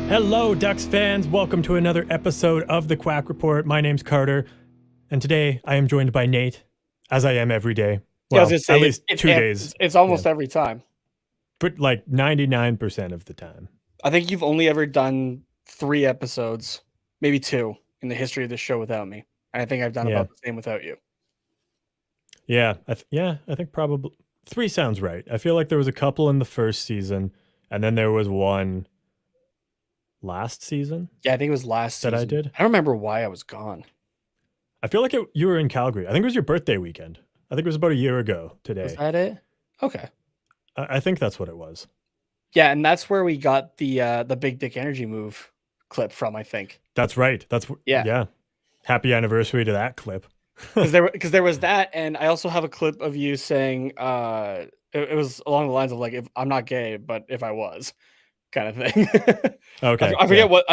Hello, Ducks fans. Welcome to another episode of the Quack Report. My name's Carter, and today I am joined by Nate, as I am every day. Well, I was gonna say, at least 2 days. It's almost every time. But like 99% of the time. I think you've only ever done 3 episodes, maybe 2, in the history of this show without me. And I think I've done about the same without you. Yeah, I think probably 3 sounds right. I feel like there was a couple in the first season, and then there was one last season. Yeah, I think it was last season. That I did. I don't remember why I was gone. I feel like you were in Calgary. I think it was your birthday weekend. I think it was about a year ago today. Was that it? Okay. I think that's what it was. Yeah, and that's where we got the Big Dick Energy move clip from, I think. That's right. Yeah. Happy anniversary to that clip. Because there was that, and I also have a clip of you saying it was along the lines of like, if I'm not gay, but if I was, kind of thing. Okay. I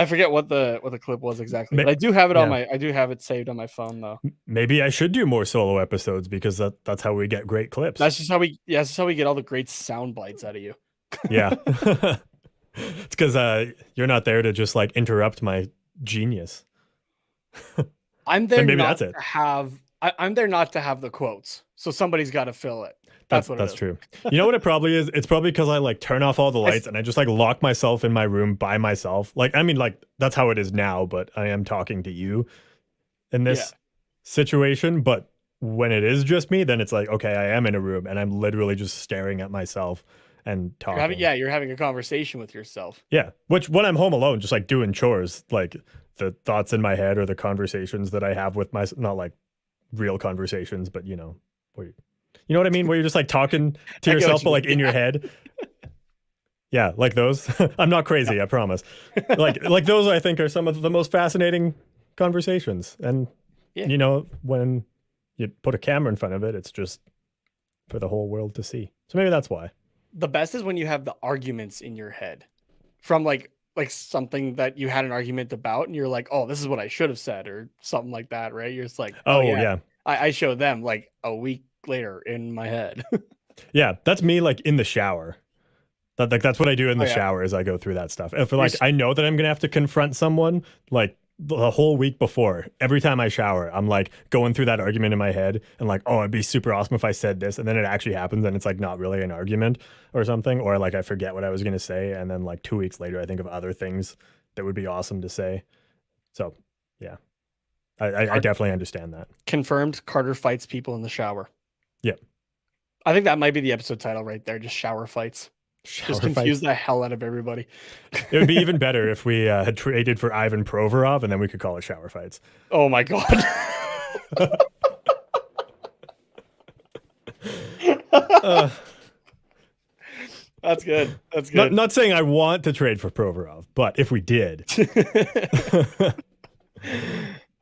forget what the clip was exactly. But I do have it I do have it saved on my phone though. Maybe I should do more solo episodes because that's how we get great clips. That's just how we get all the great sound bites out of you. Yeah. It's because you're not there to just like interrupt my genius. I'm there maybe not that's it. to have I'm there not to have the quotes. So somebody's got to fill it. That's true. You know what it probably is? It's probably because I like turn off all the lights and I just like lock myself in my room by myself. Like, I mean, like that's how it is now, but I am talking to you in this situation. But when it is just me, then it's like, okay, I am in a room and I'm literally just staring at myself and talking. You're having a conversation with yourself. Yeah. Which when I'm home alone, just like doing chores, like the thoughts in my head or the conversations that I have with not like real conversations, but you know, you know what I mean? Where you're just like talking to yourself, but like in your head. Yeah, like those. I'm not crazy, I promise. Like those, I think, are some of the most fascinating conversations. And you know, when you put a camera in front of it, it's just for the whole world to see. So maybe that's why. The best is when you have the arguments in your head from like something that you had an argument about, and you're like, oh, this is what I should have said, or something like that, right? You're just like, oh yeah. I showed them like a week later in my head. Yeah, that's me like in the shower. That's what I do in the shower is I go through that stuff. If like I know that I'm gonna have to confront someone like the whole week before, every time I shower, I'm like going through that argument in my head and like, oh, it'd be super awesome if I said this, and then it actually happens and it's like not really an argument or something, or like I forget what I was gonna say, and then like 2 weeks later I think of other things that would be awesome to say. So yeah. I definitely understand that. Confirmed, Carter fights people in the shower. Yeah. I think that might be the episode title right there, just shower fights. Just confuse the hell out of everybody. It would be even better if we had traded for Ivan Provorov, and then we could call it Shower Fights. Oh my God. That's good. That's good. Not saying I want to trade for Provorov, but if we did.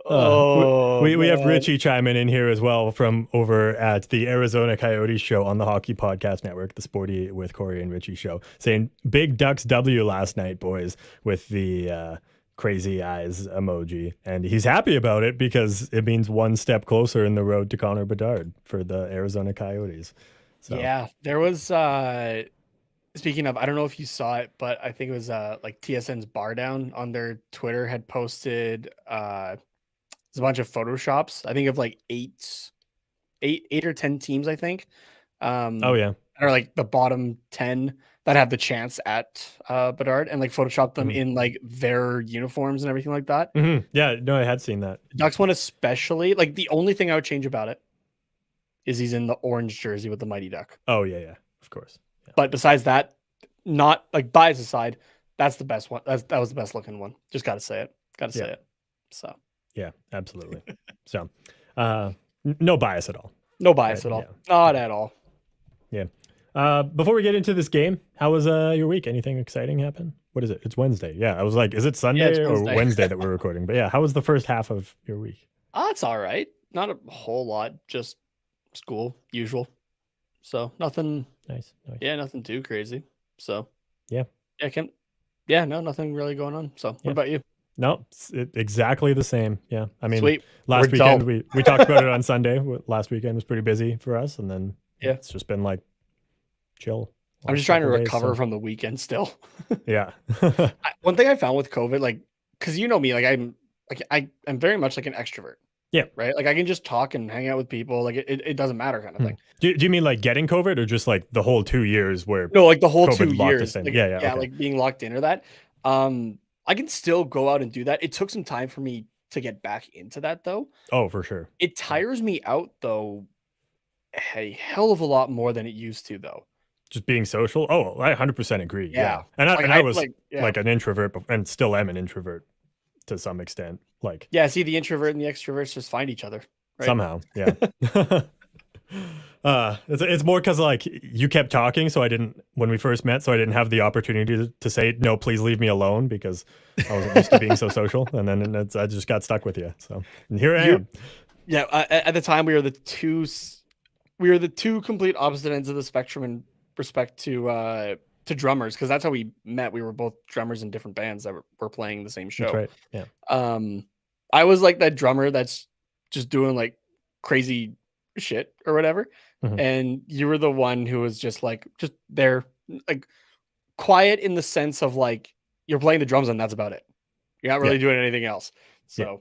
We have Richie chiming in here as well from over at the Arizona Coyotes show on the Hockey Podcast Network, the Sporty with Corey and Richie show, saying big Ducks W last night, boys, with the crazy eyes emoji. And he's happy about it because it means one step closer in the road to Connor Bedard for the Arizona Coyotes. So. Yeah, there was, speaking of, I don't know if you saw it, but I think it was like TSN's Bar Down on their Twitter had posted there's a bunch of Photoshops, I think of like eight or 10 teams, I think. Oh yeah. Or like the bottom 10 that have the chance at Bedard, and like Photoshop them in like their uniforms and everything like that. Yeah, no, I had seen that. The Ducks one especially, like the only thing I would change about it is he's in the orange jersey with the Mighty Duck. Oh yeah, of course. Yeah. But besides that, not like bias aside, that's the best one. That was the best looking one. Just got to say it. Say it. So. Yeah, absolutely. So, no bias at all. No bias at all. Yeah. Not at all. Yeah. Before we get into this game, how was your week? Anything exciting happen? What is it? It's Wednesday. Yeah, I was like, is it Sunday or Wednesday that we're recording? But yeah, how was the first half of your week? It's all right. Not a whole lot. Just school, usual. So nothing. Nice. Yeah, nothing too crazy. So yeah. Nothing really going on. So what about you? No, exactly the same. Yeah. I mean, sweet. Last weekend, we talked about it on Sunday. Last weekend was pretty busy for us. And then it's just been like chill I'm just last trying to couple days. recover So from the weekend still. yeah. One thing I found with COVID, like, because you know me, like I'm very much like an extrovert. Yeah. Right. Like I can just talk and hang out with people. Like it doesn't matter kind of thing. Do you mean like getting COVID or just like the whole 2 years where No, like the whole COVID locked us 2 years. in? Like Yeah. yeah, Okay. like being locked in or that. I can still go out and do that. It took some time for me to get back into that though. Oh, for sure. It tires me out though a hell of a lot more than it used to though. Just being social. Oh, I 100% agree. Yeah. And Like I I was like yeah. like an introvert and still am an introvert to some extent. Like Yeah, see the introvert and the extroverts just find each other, right? somehow. Yeah. It's more because like you kept talking, so I didn't when we first met, so I didn't have the opportunity to say no, please leave me alone because I wasn't used to being so social, and then I just got stuck with you. So and here I am. Yeah, at the time we were the two complete opposite ends of the spectrum in respect to drummers because that's how we met. We were both drummers in different bands that were playing the same show. That's right. Yeah. I was like that drummer that's just doing like crazy shit or whatever. And you were the one who was just there, like quiet in the sense of like you're playing the drums and that's about it. You're not really doing anything else. So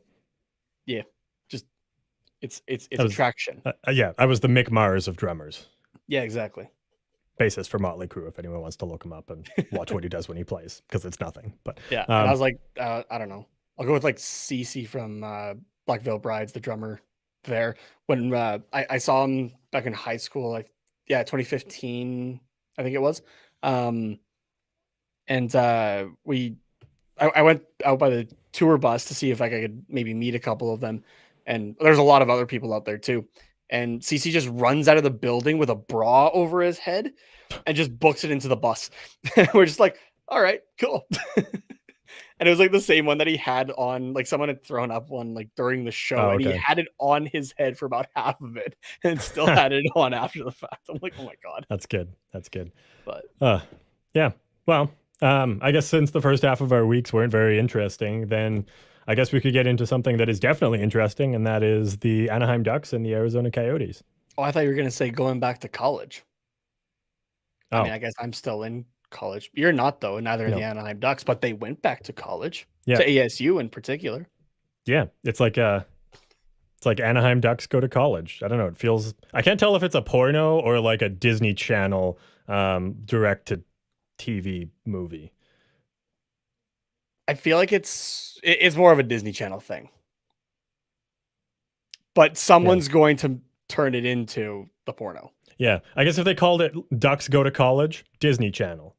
yeah, just it's attraction. Yeah, I was the Mick Mars of drummers. Yeah, exactly. Bassist for Motley Crue, if anyone wants to look him up and watch what he does when he plays, because it's nothing. But yeah, and I was like, I don't know. I'll go with like Cece from Black Veil Brides, the drummer there. When I saw him back in high school, like 2015, I think it was. And I went out by the tour bus to see if I could maybe meet a couple of them. And there's a lot of other people out there too. And CC just runs out of the building with a bra over his head and just books it into the bus. We're just like, all right, cool. And it was like the same one that he had on, like someone had thrown up one like during the show, and he had it on his head for about half of it and still had it on after the fact. I'm like, oh my God. That's good. That's good. But yeah. Well, I guess since the first half of our weeks weren't very interesting, then I guess we could get into something that is definitely interesting, and that is the Anaheim Ducks and the Arizona Coyotes. Oh, I thought you were going to say going back to college. Oh. I mean, I guess I'm still in college. You're not, though, neither are the Anaheim Ducks, but they went back to college, to ASU in particular. Yeah, it's like Anaheim Ducks go to college. I don't know. It feels, I can't tell if it's a porno or like a Disney Channel direct to TV movie. I feel like it's more of a Disney Channel thing, but someone's going to turn it into the porno. Yeah, I guess if they called it Ducks Go to College, Disney Channel.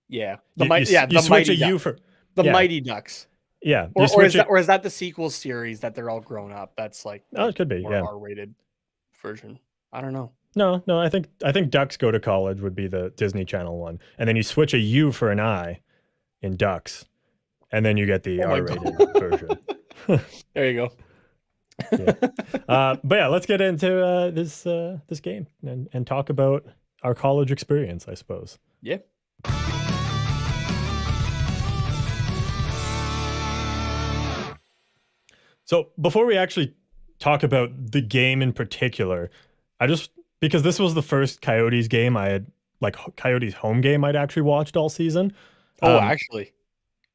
Yeah, you switch a U for the Mighty Ducks. Yeah, or is that the sequel series that they're all grown up? That's like it could be R-rated version. I don't know. No, I think Ducks Go to College would be the Disney Channel one, and then you switch a U for an I in Ducks, and then you get the R-rated version. There you go. But yeah, let's get into this game and talk about our college experience, I suppose. Yeah. So before we actually talk about the game in particular, because this was the first Coyotes game I had, like Coyotes home game I'd actually watched all season. Oh, actually.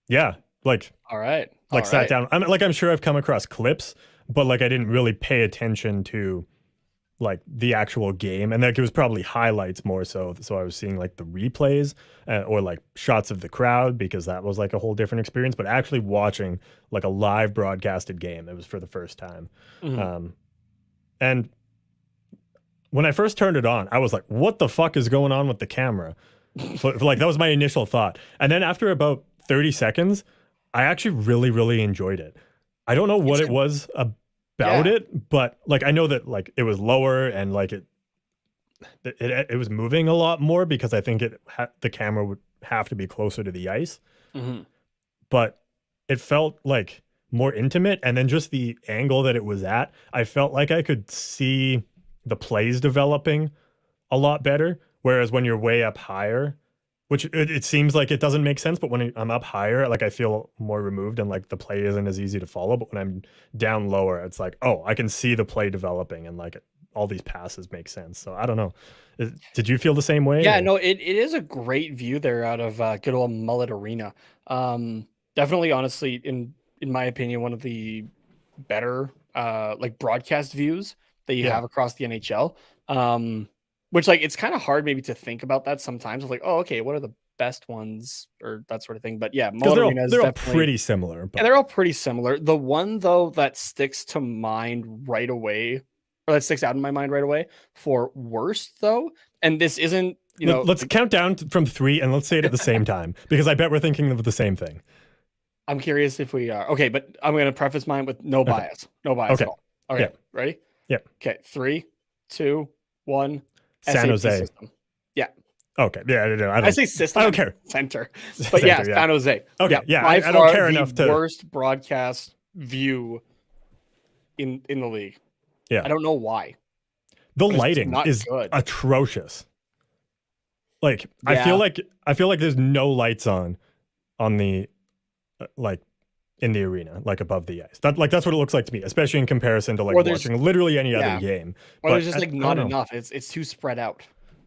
Yeah. Like, all right. Sat down. I'm sure I've come across clips, but like I didn't really pay attention to like the actual game, and like it was probably highlights more so. So I was seeing like the replays or like shots of the crowd, because that was like a whole different experience. But actually watching like a live broadcasted game, it was for the first time. And when I first turned it on, I was like, "What the fuck is going on with the camera?" Like that was my initial thought, and then after about 30 seconds, I actually really, really enjoyed it. I don't know what it was about it, but like I know that like it was lower and like it was moving a lot more, because I think the camera would have to be closer to the ice. But it felt like more intimate, and then just the angle that it was at, I felt like I could see the plays developing a lot better. Whereas when you're way up higher, which it seems like it doesn't make sense, but when I'm up higher, like I feel more removed and like the play isn't as easy to follow. But when I'm down lower, it's like, oh, I can see the play developing, and like all these passes make sense. So I don't know. Did you feel the same way? Yeah, or- no, it is a great view there out of good old Mullet Arena. Definitely, honestly, in my opinion, one of the better like broadcast views that you Yeah. have across the NHL. Which like it's kind of hard maybe to think about that sometimes. Of like, oh, okay, what are the best ones or that sort of thing. But yeah, Because Mullet Arena is they're all definitely pretty similar, yeah, but they're all pretty similar. The one though that sticks to mind right away, or that sticks out in my mind right away for worst though, and this isn't, let's like, count down from 3 and let's say it at the same time because I bet we're thinking of the same thing. I'm curious if we are okay, but I'm gonna preface mine with no Okay. bias, no bias Okay. at all. Okay, Yeah. ready? Yeah. Okay, 3, 2, 1. San SAP Jose. system. Yeah, Okay. Yeah. I say system. I I don't mean care. center, but yeah, Center. Yeah. San Jose. Okay. Yeah, Yeah. by I don't far care the enough to. worst broadcast view in the league. Yeah. I don't know why. The But it's just lighting not is good. atrocious. Like Yeah. I feel like there's no lights on the like in the arena, like above the ice. That's what it looks like to me, especially in comparison to like Or there's watching literally any other yeah, game. or But there's just like I not don't know. enough. It's too spread out,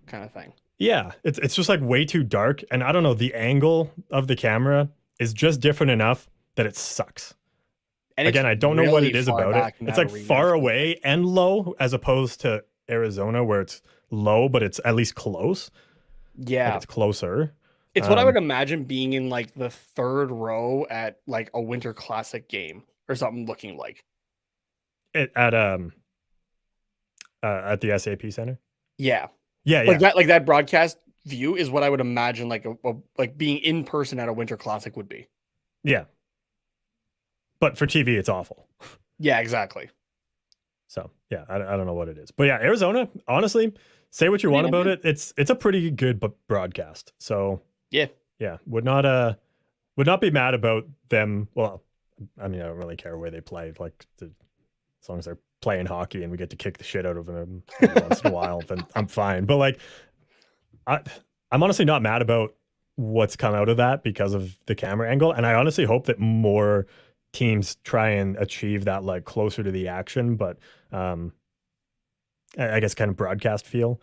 kind of thing. Yeah, it's just like way too dark, and I don't know. The angle of the camera is just different enough that it sucks. And it's Again, I don't know what really it is far about it. back in It's that like arena, it far feels away and low, as opposed to Arizona where it's low, but it's at least close. like. Like Yeah. it's closer. It's what I would imagine being in like the third row at like a Winter Classic game or something looking like. At at the SAP Center. Yeah. Yeah, yeah, Like that broadcast view is what I would imagine like like being in person at a Winter Classic would be. yeah. But for TV, it's awful. Yeah, exactly. So yeah, I don't know what it is, but yeah, Arizona. Honestly, say what you want about it. It's a pretty good broadcast. So Yeah. yeah, would not be mad about them. Well, I mean, I don't really care where they play. Like as long as they're playing hockey and we get to kick the shit out of them every once in a while, then I'm fine. But like, I'm honestly not mad about what's come out of that because of the camera angle, and I honestly hope that more teams try and achieve that like closer to the action, but I guess kind of broadcast feel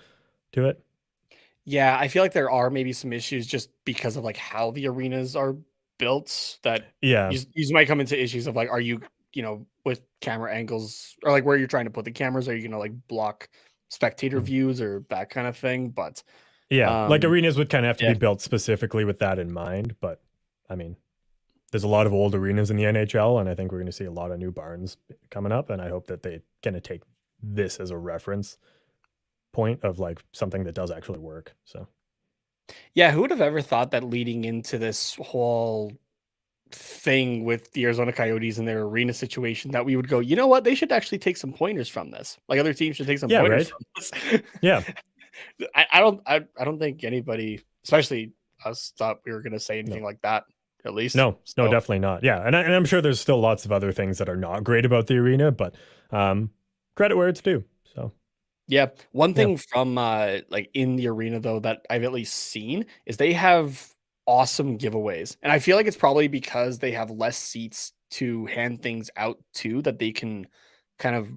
to it. Yeah, I feel like there are maybe some issues just because of like how the arenas are built that Yeah. you might come into issues of like, are you, with camera angles or like where you're trying to put the cameras, are you gonna like block spectator Mhm. views or that kind of thing? But Yeah, like arenas would kind of have to yeah. be built specifically with that in mind. But I mean, there's a lot of old arenas in the NHL, and I think we're going to see a lot of new barns coming up. And I hope that they kind of take this as a reference point of like something that does actually work. So Yeah, who would have ever thought that leading into this whole thing with the Arizona Coyotes and their arena situation that we would go, you know what, they should actually take some pointers from this. Like other teams should take some yeah, pointers right. from this. Yeah. I don't think anybody, especially us, thought we were going to say anything like that. At least, No, so, definitely not. Yeah, and I'm sure there's still lots of other things that are not great about the arena, but credit where it's due. So yeah. One thing from like in the arena though that I've at least seen is they have awesome giveaways, and I feel like it's probably because they have less seats to hand things out to that they can kind of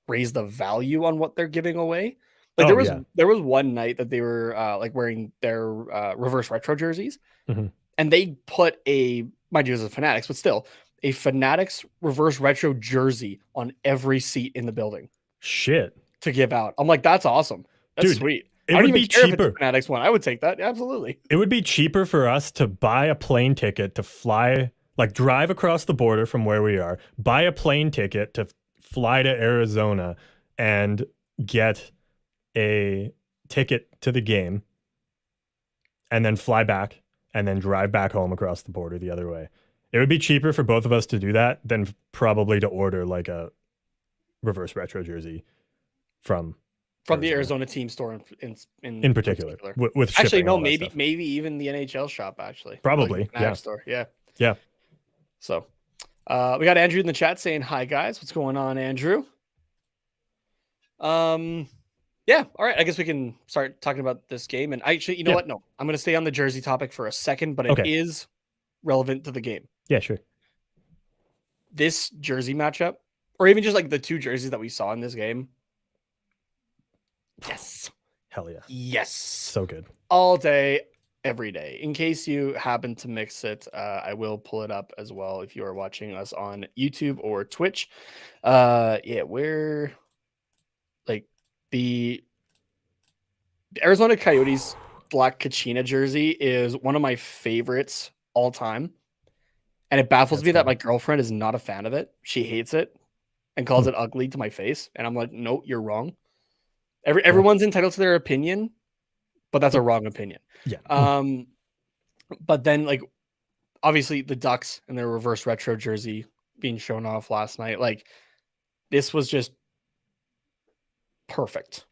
raise the value on what they're giving away. Like there was one night that they were like wearing their reverse retro jerseys. Mm-hmm. And they put mind you, as a Fanatics, but still, a Fanatics reverse retro jersey on every seat in the building. Shit. To give out. I'm like, that's awesome. That's Dude, sweet. It I don't would even be care if cheaper. it's a Fanatics one. I would take that. Absolutely. It would be cheaper for us to buy a plane ticket to fly, like drive across the border from where we are, buy a plane ticket to fly to Arizona and get a ticket to the game and then fly back and then drive back home across the border the other way. It would be cheaper for both of us to do that than probably to order like a reverse retro jersey from the Arizona team store in particular. With actually, no, and all that maybe even the NHL shop actually. Probably, like yeah. Store, yeah. Yeah. So, we got Andrew in the chat saying hi, guys. What's going on, Andrew? Yeah, all right. I guess we can start talking about this game. And actually, you know what? No, I'm going to stay on the jersey topic for a second, but it is relevant to the game. Yeah, sure. This jersey matchup, or even just like the two jerseys that we saw in this game, Yes. Hell yeah. Yes. So good. All day, every day. In case you happen to mix it, I will pull it up as well if you are watching us on YouTube or Twitch. Yeah, we're like the Arizona Coyotes black Kachina jersey is one of my favorites all time. And it baffles That's me that cool. my girlfriend is not a fan of it. She hates it and Hmm. calls it ugly to my face. And I'm like, no, you're wrong. Yeah. Everyone's entitled to their opinion, but that's a But wrong opinion. yeah. Um, but then like obviously the Ducks and their reverse retro jersey being shown off last night, like this was just perfect.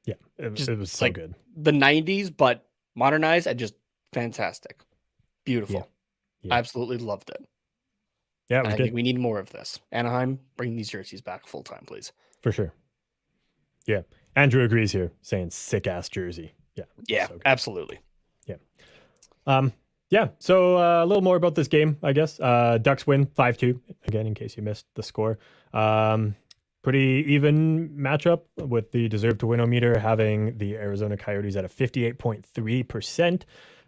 Yeah. Just It was so like good. the 90s, but modernized and just fantastic. Yeah. Beautiful. Yeah. Absolutely loved it. Yeah. It And was I think good we need more of this. Anaheim, bring these jerseys back full time, please. for sure. Yeah. Andrew agrees here, saying sick ass jersey. Yeah. Yeah, So good. absolutely. Yeah. Yeah. So a little more about this game, I guess. Ducks win 5-2. Again, in case you missed the score. Pretty even matchup with the deserve to win meter having the Arizona Coyotes at a 58.3%.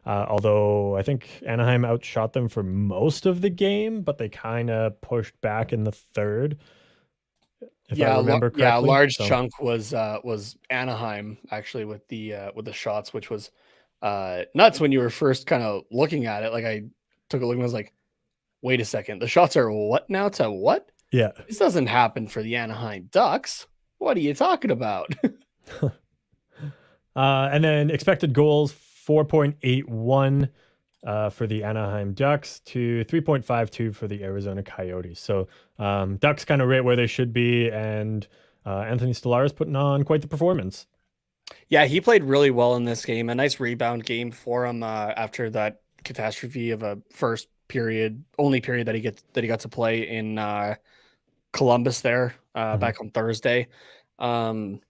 Although I think Anaheim outshot them for most of the game, but they kind of pushed back in the third, if I remember Yeah, a correctly. large So chunk was Anaheim actually with the shots, which was nuts when you were first kind of looking at it. Like I took a look and was like, wait a second, the shots are what now to what? yeah. This doesn't happen for the Anaheim Ducks. What are you talking about? And then expected goals 4.81 for the Anaheim Ducks to 3.52 for the Arizona Coyotes. So Ducks kind of right where they should be, and Anthony Stellaris putting on quite the performance. Yeah, he played really well in this game. A nice rebound game for him after that catastrophe of a first period, only period that he got to play in Columbus there Mhm. back on Thursday. Um,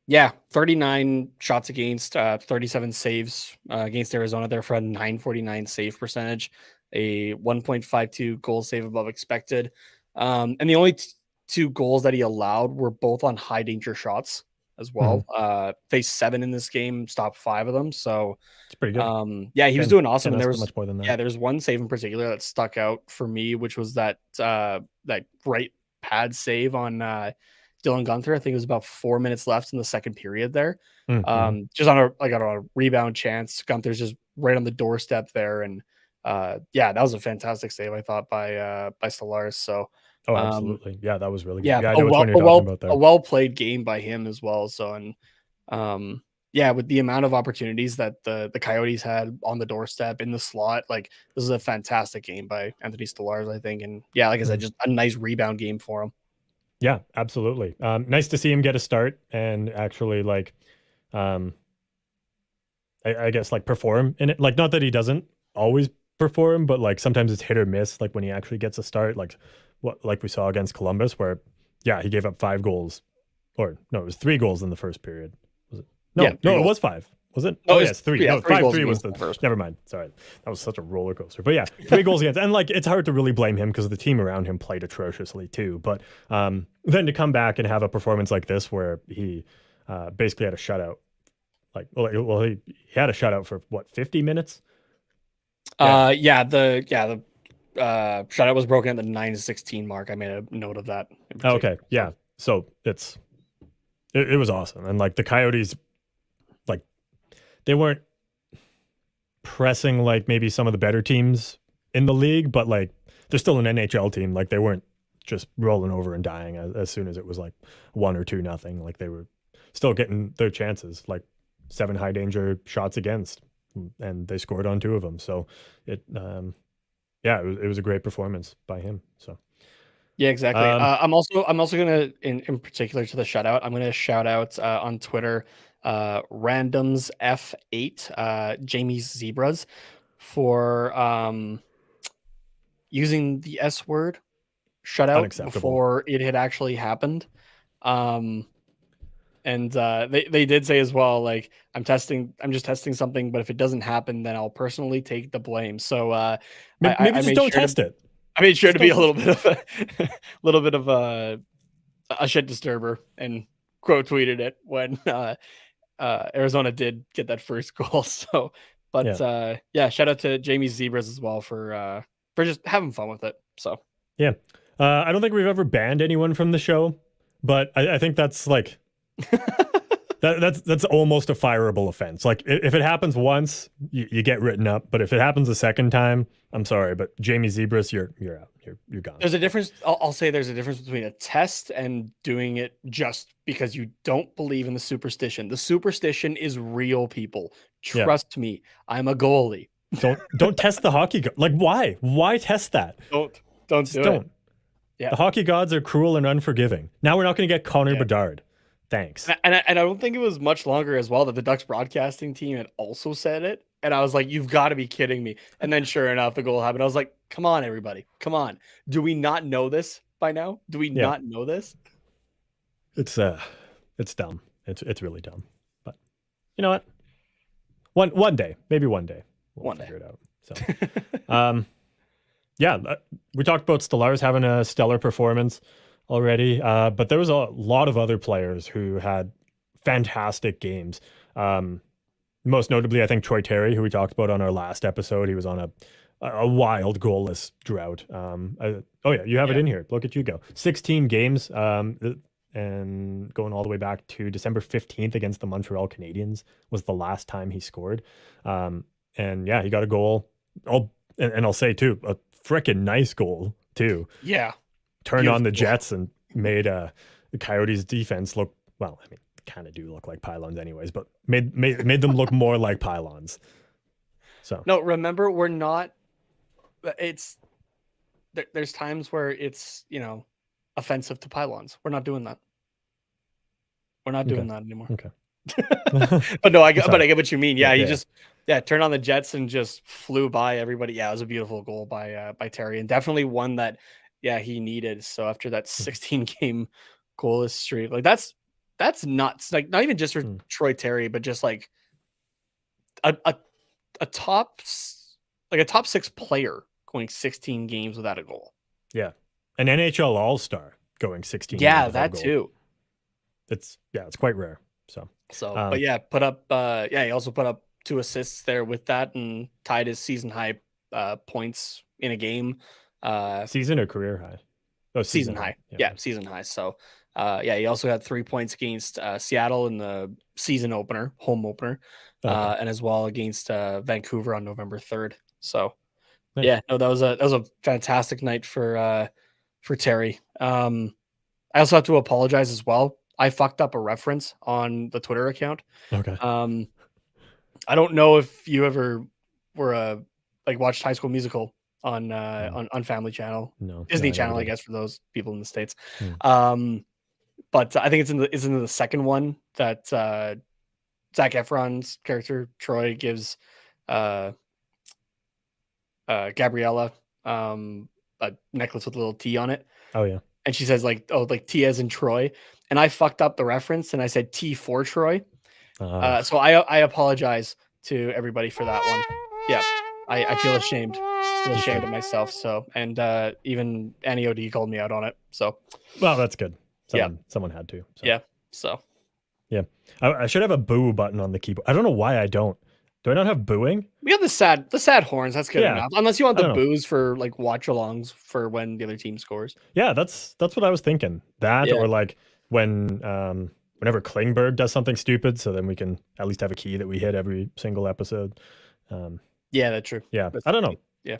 yeah, 39 shots against, 37 saves against Arizona there for a 949 save percentage, a 1.52 goal save above expected. And the only two goals that he allowed were both on high danger shots as Mhm. well. Faced 7 in this game, stopped 5 of them. So It's pretty good. yeah, he was doing awesome. Can't And there ask for was, much more than that. yeah, there's one save in particular that stuck out for me, which was that right pad save on Dylan Gunther. I think it was about 4 minutes left in the second period there. Mm-hmm. Just on a rebound chance. Gunther's just right on the doorstep there. And yeah, that was a fantastic save, I thought, by Stellaris. So Oh, um absolutely. Yeah, that was really good. yeah, Yeah, I know which one you're talking about a there. well played game by him as well. So and yeah, with the amount of opportunities that the Coyotes had on the doorstep in the slot, like this is a fantastic game by Anthony Stellaris, I think. And yeah, like I said, Mhm. just a nice rebound game for him. Yeah, absolutely. Nice to see him get a start and actually like um, I guess like perform in it. Like not that he doesn't always perform, but like sometimes it's hit or miss. Like when he actually gets a start, like we saw against Columbus, where yeah, he gave up 5 goals, or no, it was 3 goals in the first period. Was it? Yeah, No, three no, it goals. was 5. Was it? No, Oh it's yes, 3. yeah, No, three five goals three was against the. the first. Never mind. Sorry, that was such a roller coaster. But yeah, 3 goals against, and like it's hard to really blame him because the team around him played atrociously too. But then to come back and have a performance like this where he basically had a shutout he had a shutout for what 50 minutes. Yeah. The shutout was broken at the 9-16 mark. I made a note of that in particular. Okay. Yeah. So it was awesome, and like the Coyotes, like they weren't pressing like maybe some of the better teams in the league, but like they're still an NHL team. Like they weren't just rolling over and dying as soon as it was like 1 or 2 nothing. Like they were still getting their chances, like 7 high danger shots against, and they scored on 2 of them. So it yeah, it was a great performance by him. So Yeah, exactly. um, I'm also gonna in particular to the shutout. I'm gonna shout out on Twitter, randoms F8, Jamie's Zebras for using the S word shutout unacceptable. before it had actually happened. Um, and they did say as well, like I'm just testing something, but if it doesn't happen, then I'll personally take the blame. So Maybe I just made don't sure to test it. I made sure Just to be don't a test little it. bit of a little bit of a shit disturber and quote tweeted it when Arizona did get that first goal. So, but yeah, shout out to Jamie Zebras as well for just having fun with it. So Yeah. I don't think we've ever banned anyone from the show, but I think that's like that's almost a fireable offense. Like if it happens once, you get written up. But if it happens a second time, I'm sorry, but Jamie Zebras, you're out. You're gone. there's a difference. I'll say there's a difference between a test and doing it just because you don't believe in the superstition. The superstition is real, people. Trust me. I'm a goalie. Don't test the hockey. Like why? Why test that? Don't Just do don't. it. Yeah. The hockey gods are cruel and unforgiving. Now we're not going to get Connor Bedard. Thanks. And I don't think it was much longer as well that the Ducks broadcasting team had also said it. And I was like, you've got to be kidding me. And then sure enough, the goal happened. I was like, come on, everybody. Come on. Do we not know this by now? Do we not know this? It's dumb. It's really dumb. But you know what? One day, maybe one day we'll figure it out. So yeah, we talked about Stellaris having a stellar performance already, but there was a lot of other players who had fantastic games. Most notably, I think Troy Terry, who we talked about on our last episode. He was on a wild goalless drought. Oh yeah, you have it in here. Look at you go. 16 games, and going all the way back to December 15th against the Montreal Canadiens was the last time he scored. And yeah, he got a goal. And I'll say too, a freaking nice goal too. Yeah. Turned on the Jets and made the Coyotes defense look, well, I mean, kind of do look like pylons anyways, but made them look more like pylons. So no, remember, we're not, there's times where it's, offensive to pylons. We're not doing that. We're not doing that anymore. Okay. But no, I get what you mean. Yeah, he just turned on the Jets and just flew by everybody. Yeah, it was a beautiful goal by Terry, and definitely one that he needed. So after that 16 game goalless streak, like that's nuts. Like not even just for Troy Terry, but just like a top 6 player going 16 games without a goal. Yeah, an NHL All-Star going 16. Yeah, that too. It's quite rare. But yeah, put up. He also put up 2 assists there with that and tied his season high points in a game. Season or career high? Oh, season high. Yeah, season high. So, he also had 3 points against Seattle in the season opener, home opener, and as well against Vancouver on November 3rd. So, nice. Yeah, no, that was a fantastic night for Terry. I also have to apologize as well. I fucked up a reference on the Twitter account. Okay. I don't know if you ever were watched High School Musical on Family Channel, Disney Channel, I guess, for those people in the States. But I think it's in the second one that Zac Efron's character Troy gives Gabriella a necklace with a little T on it. Oh yeah. And she says like T as in Troy, and I fucked up the reference and I said T for Troy. So I apologize to everybody for that one. Yeah, I feel ashamed. Of myself. So, and even Annie OD called me out on it. So, well, that's good. Someone had to. So. Yeah. So, yeah, I should have a boo button on the keyboard. I don't know why I don't. Do I not have booing? We have the sad horns. That's good enough. Unless you want the boos for like watch-alongs for when the other team scores. Yeah, that's what I was thinking. That or like when whenever Klingberg does something stupid, so then we can at least have a key that we hit every single episode. Yeah, that's true. Yeah, I don't know. Yeah,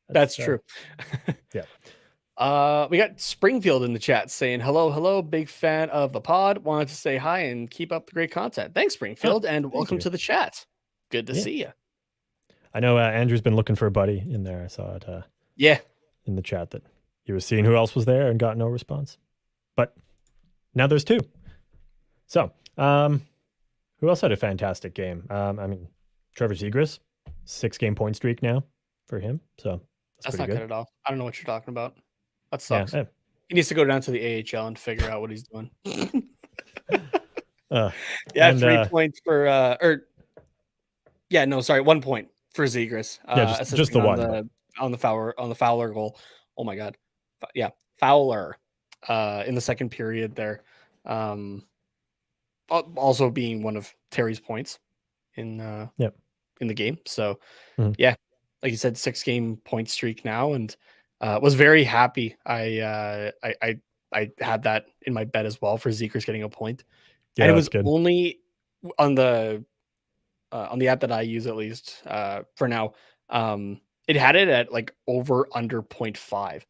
that's true. Yeah. We got Springfield in the chat saying hello, big fan of the pod. Wanted to say hi and keep up the great content. Thanks, Springfield, and welcome to the chat. Good to see you. I know Andrew's been looking for a buddy in there. I saw it. In the chat that he was seeing who else was there and got no response. But now there's 2. So, who else had a fantastic game? I mean, Trevor Zegras, 6-game point streak now for him. So that's not good at all. I don't know what you're talking about. That sucks. Yeah. He needs to go down to the AHL and figure out what he's doing. 3 points for 1 point for Zegras. Just the one on the Fowler goal. Oh my god. Yeah, Fowler in the second period there. also being one of Terry's points in Yep. in the game. So Mhm. yeah, like you said, 6-game point streak now, and was very happy. I had that in my bet as well for Zegras getting a point, and Yeah, it that's was good. only on the app that I use, at least for now. It had it at like over under 0.5,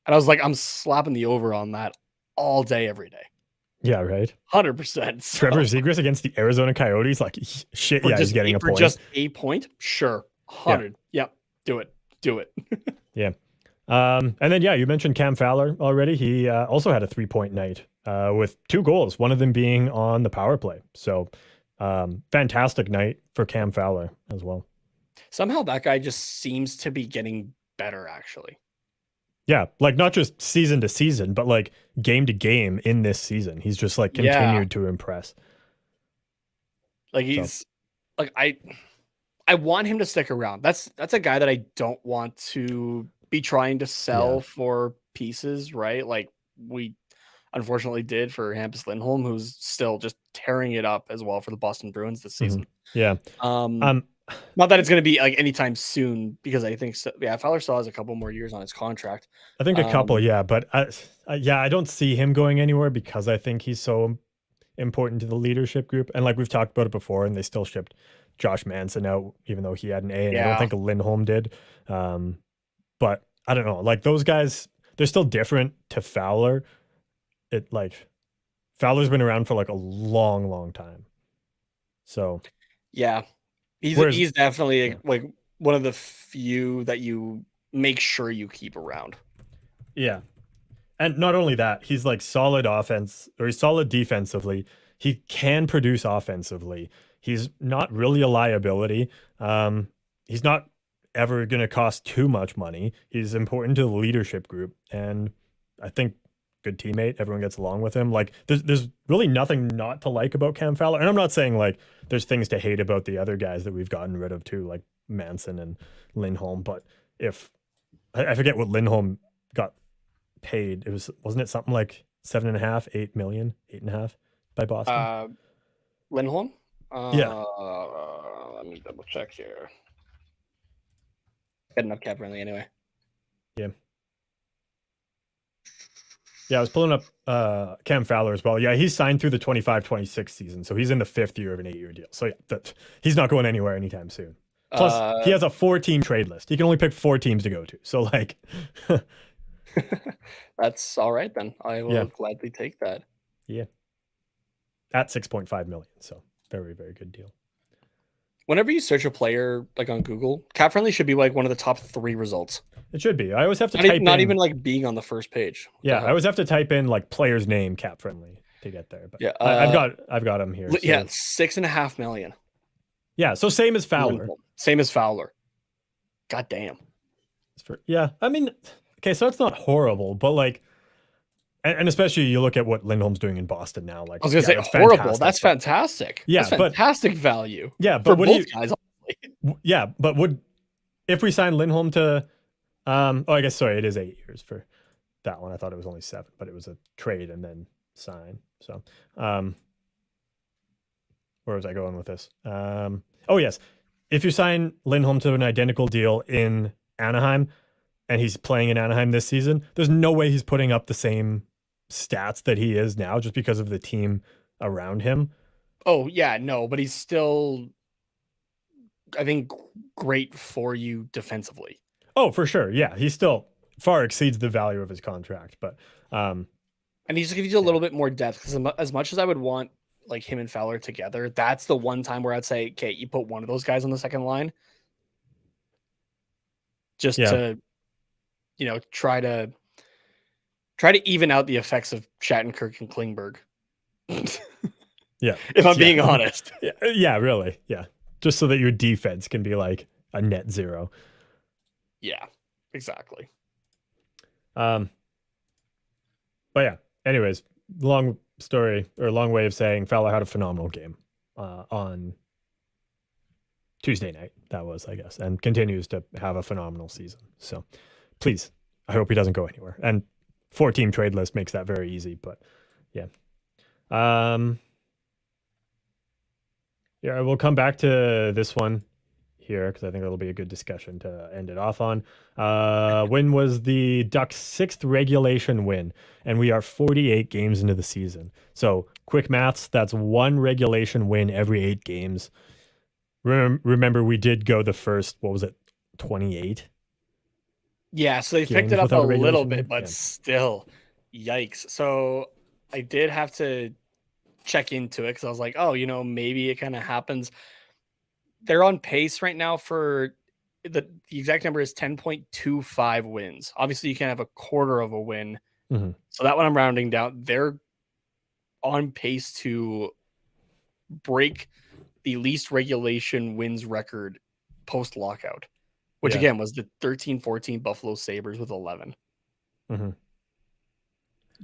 and I was like, I'm slapping the over on that all day, every day, Yeah, right. 100%. Trevor So Zegras against the Arizona Coyotes, like shit. Yeah, he's getting a for point. just a point, sure, Yeah, 100. Yep, do it, do it. yeah. And then yeah, you mentioned Cam Fowler already. He also had a 3-point night with 2 goals, one of them being on the power play. So fantastic night for Cam Fowler as well. Somehow that guy just seems to be getting better, actually. Yeah, like not just season to season, but like game to game in this season. He's just like Yeah, continued to impress. like So he's like I want him to stick around. That's a guy that I don't want to be trying to yeah. sell for pieces, right? Like we unfortunately did for Hampus Lindholm, who's still just tearing it up as well for the Boston Bruins this Mhm. season. Yeah. Um, Um, not that it's going to be like anytime soon, because I think so, yeah, Fowler still has a couple more years on his contract. I think a couple, Um, yeah, but yeah, I don't see him going anywhere because I think he's so important to the leadership group. And like we've talked about it before, and they still shipped Josh Manson out, even though he had an A, and I don't yeah, think Lindholm did. Um, but I don't know, like those guys, they're still different to Fowler. It like Fowler's been around for like a long, long time. So yeah, whereas, he's definitely yeah, like one of the few that you make sure you keep around. yeah. And not only that, he's like solid offense or he's solid defensively. He can produce offensively. He's not really a liability. He's not ever going to cost too much money. He's important to the leadership group, and I think good teammate. Everyone gets along with him. Like there's really nothing not to like about Cam Fowler. And I'm not saying like there's things to hate about the other guys that we've gotten rid of too, like Manson and Lindholm. But if I forget what Lindholm got paid. It wasn't it something like 7.5, 8 million, 8.5 by Boston? Uh, Lindholm. Yeah, Let me double check here. Good enough cap friendly anyway. yeah, yeah. I was pulling up Cam Fowler as well. Yeah, he's signed through the 25-26 season, so he's in the 5th year of an 8-year deal. So yeah, he's not going anywhere anytime soon. Plus, he Uh, has a 4-team trade list. He can only pick 4 teams to go to. So like, that's all right then. I yeah, will gladly take that. yeah, at 6.5 million. So very, very good deal. Whenever you search a player like on Google, cap friendly should be like one of the top 3 results. It should be. I always have to Not, type not in. even like being on the first page. What the Yeah, I hell? always have to type in like player's name cap friendly to get there. But Yeah. I've got him here. Yeah, So 6.5 million. yeah, so same as Fowler. Same as Fowler. God damn. Yeah, I mean, okay, so it's not horrible, but like, and especially you look at what Lindholm's doing in Boston now. Like, I was gonna yeah, say that's horrible. fantastic. That's But fantastic. That's yeah, fantastic value but for what do both you? guys. Yeah, but would if we sign Lindholm to? Oh, I guess sorry, it is 8 years for that one. I thought it was only 7, but it was a trade and then sign. So, where was I going with this? Oh yes, if you sign Lindholm to an identical deal in Anaheim, and he's playing in Anaheim this season, there's no way he's putting up the same stats that he is now just because of the team around him. Oh yeah, no, but he's still, I think, great for you defensively. Oh, for sure. Yeah, he still far exceeds the value of his contract, but And he just gives you a yeah. little bit more depth, because as much as I would want like him and Fowler together, that's the one time where I'd say, okay, you put one of those guys on the second line just Yeah. to, try to even out the effects of Shattenkirk and Klingberg. Yeah. If I'm Yeah. being honest. Yeah, really. Yeah. Just so that your defense can be like a net zero. Yeah, exactly. But yeah, anyways, long story or long way of saying Fowler had a phenomenal game on Tuesday night. That was, I guess, and continues to have a phenomenal season. So please, I hope he doesn't go anywhere. And 4-team trade list makes that very easy. But yeah. Yeah, we'll come back to this one here because I think it'll be a good discussion to end it off on. When was the Ducks' sixth regulation win? And we are 48 games into the season. So quick maths, that's one regulation win every 8 games. Remember, we did go the first, what was it, 28 Yeah, so they picked games it up a without a little regulation win? bit, but Yeah. still, yikes. So I did have to check into it because I was like, oh, maybe it kind of happens. They're on pace right now for the exact number is 10.25 wins. Obviously, you can't have a quarter of a win. Mhm. So that one I'm rounding down. They're on pace to break the least regulation wins record post lockout, which Yeah. again was the 13-14 Buffalo Sabres with 11. Mhm.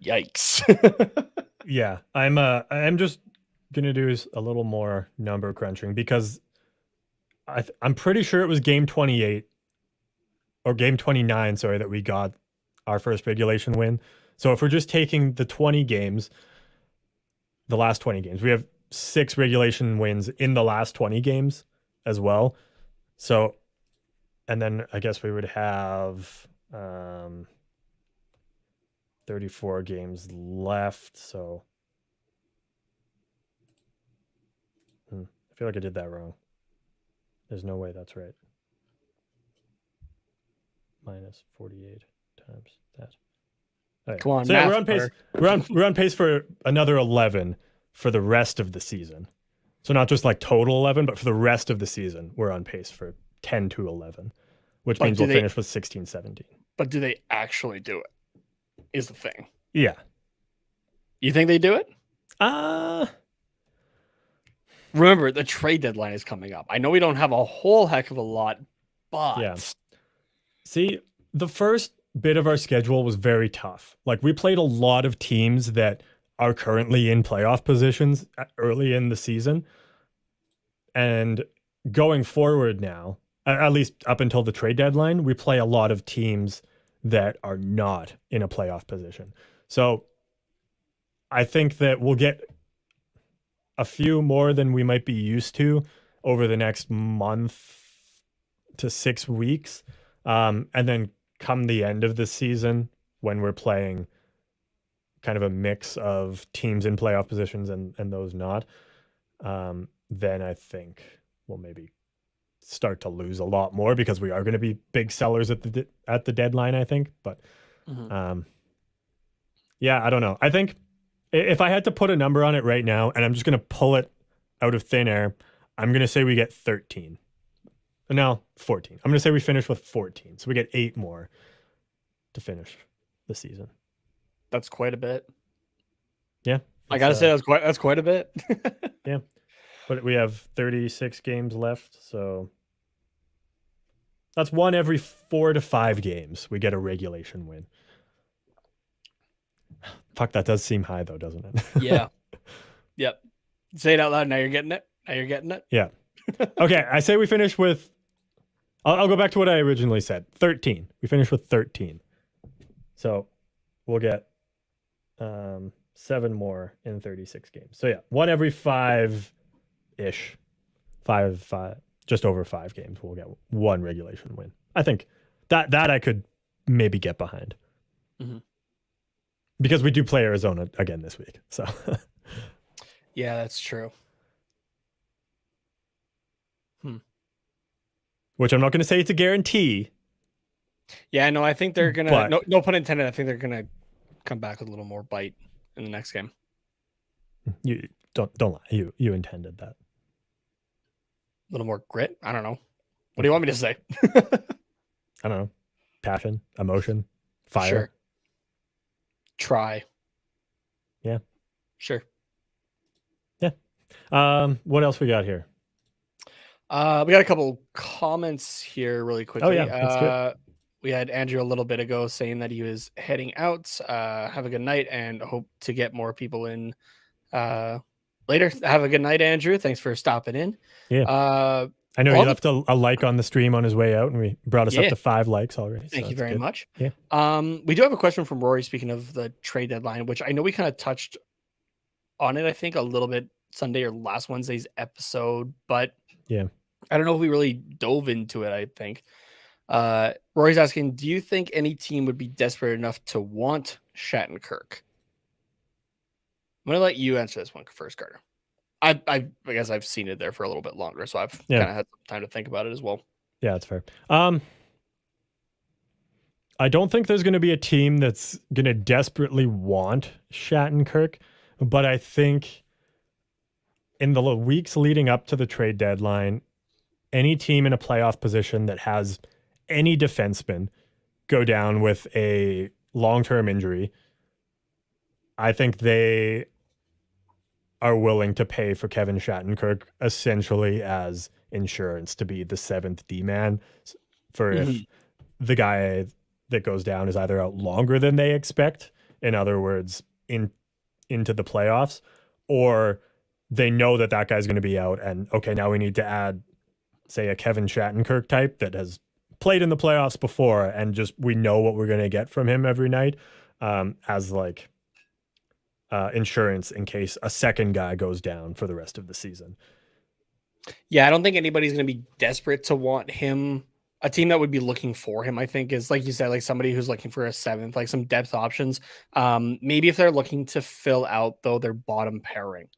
Yikes. Yeah, I'm just gonna do a little more number crunching because I'm pretty sure it was game 28 or game 29, sorry, that we got our first regulation win. So if we're just taking the 20 games, the last 20 games, we have 6 regulation wins in the last 20 games as well. So, and then I guess we would have 34 games left. So, I feel like I did that wrong. There's no way that's right. Minus 48 times that. Okay. Come on, So yeah, we're math on pace. butter. We're on pace for another 11 for the rest of the season. So not just like total 11, but for the rest of the season, we're on pace for 10 to 11, which But means do we'll they finish with 16, 17. but do they actually do it? Is the thing. Yeah. You think they do it? Uh Remember, the trade deadline is coming up. I know we don't have a whole heck of a lot, but yeah. See, the first bit of our schedule was very tough. Like we played a lot of teams that are currently in playoff positions early in the season. And going forward now, at least up until the trade deadline, we play a lot of teams that are not in a playoff position. So I think that we'll get a few more than we might be used to over the next month to 6 weeks. And then come the end of the season, when we're playing kind of a mix of teams in playoff positions and those not, then I think we'll maybe start to lose a lot more because we are going to be big sellers at the deadline, I think. But yeah, I don't know. I think if I had to put a number on it right now, and I'm just going to pull it out of thin air, I'm going to say we get 13. No, 14. I'm going to say we finish with 14. So we get 8 more to finish the season. That's quite a bit. Yeah. I got to say that's quite a bit. Yeah. But we have 36 games left, so that's one every 4 to 5 games we get a regulation win. Fuck, that does seem high though, doesn't it? Yeah. Yep. Say it out loud. Now you're getting it. Now you're getting it. Yeah. Okay, I say we finish with. I'll go back to what I originally said. 13. We finish with 13. So we'll get 7 more in 36 games. So yeah, one every 5-ish, five, just over 5 games, we'll get one regulation win. I think that I could maybe get behind. Because we do play Arizona again this week. So yeah, that's true. Which I'm not going to say it's a guarantee. Yeah, no, I think they're gonna. No pun intended. I think they're gonna come back with a little more bite in the next game. You don't lie. You intended that. A little more grit. I don't know. What do you want me to say? I don't know. Passion, emotion, fire. Sure. Try. Yeah. Sure. Yeah. What else we got here? We got a couple comments here really quickly. Oh yeah, let's do it. We had Andrew a little bit ago saying that he was heading out. Have a good night and hope to get more people in later. Have a good night, Andrew. Thanks for stopping in. Yeah. I know he left a like on the stream on his way out, and we brought us up to 5 likes already. Thank you very much. Yeah. We do have a question from Rory. Speaking of the trade deadline, which I know we kind of touched on it, I think a little bit Sunday or last Wednesday's episode, but Yeah. I don't know if we really dove into it. I think Rory's asking, do you think any team would be desperate enough to want Shattenkirk? I'm gonna let you answer this one first, Carter. I guess I've seen it there for a little bit longer, so I've Yeah. kind of had some time to think about it as well. Yeah, that's fair. I don't think there's going to be a team that's going to desperately want Shattenkirk, but I think in the weeks leading up to the trade deadline, any team in a playoff position that has any defenseman go down with a long-term injury, I think they are willing to pay for Kevin Shattenkirk essentially as insurance to be the seventh D man for if the guy that goes down is either out longer than they expect, in other words, into the playoffs, or they know that that guy's going to be out and okay, now we need to add, say, a Kevin Shattenkirk type that has played in the playoffs before and just we know what we're going to get from him every night, as like insurance in case a second guy goes down for the rest of the season. Yeah, I don't think anybody's going to be desperate to want him. A team that would be looking for him, I think, is like you said, like somebody who's looking for a seventh, like some depth options. Maybe if they're looking to fill out though their bottom pairing,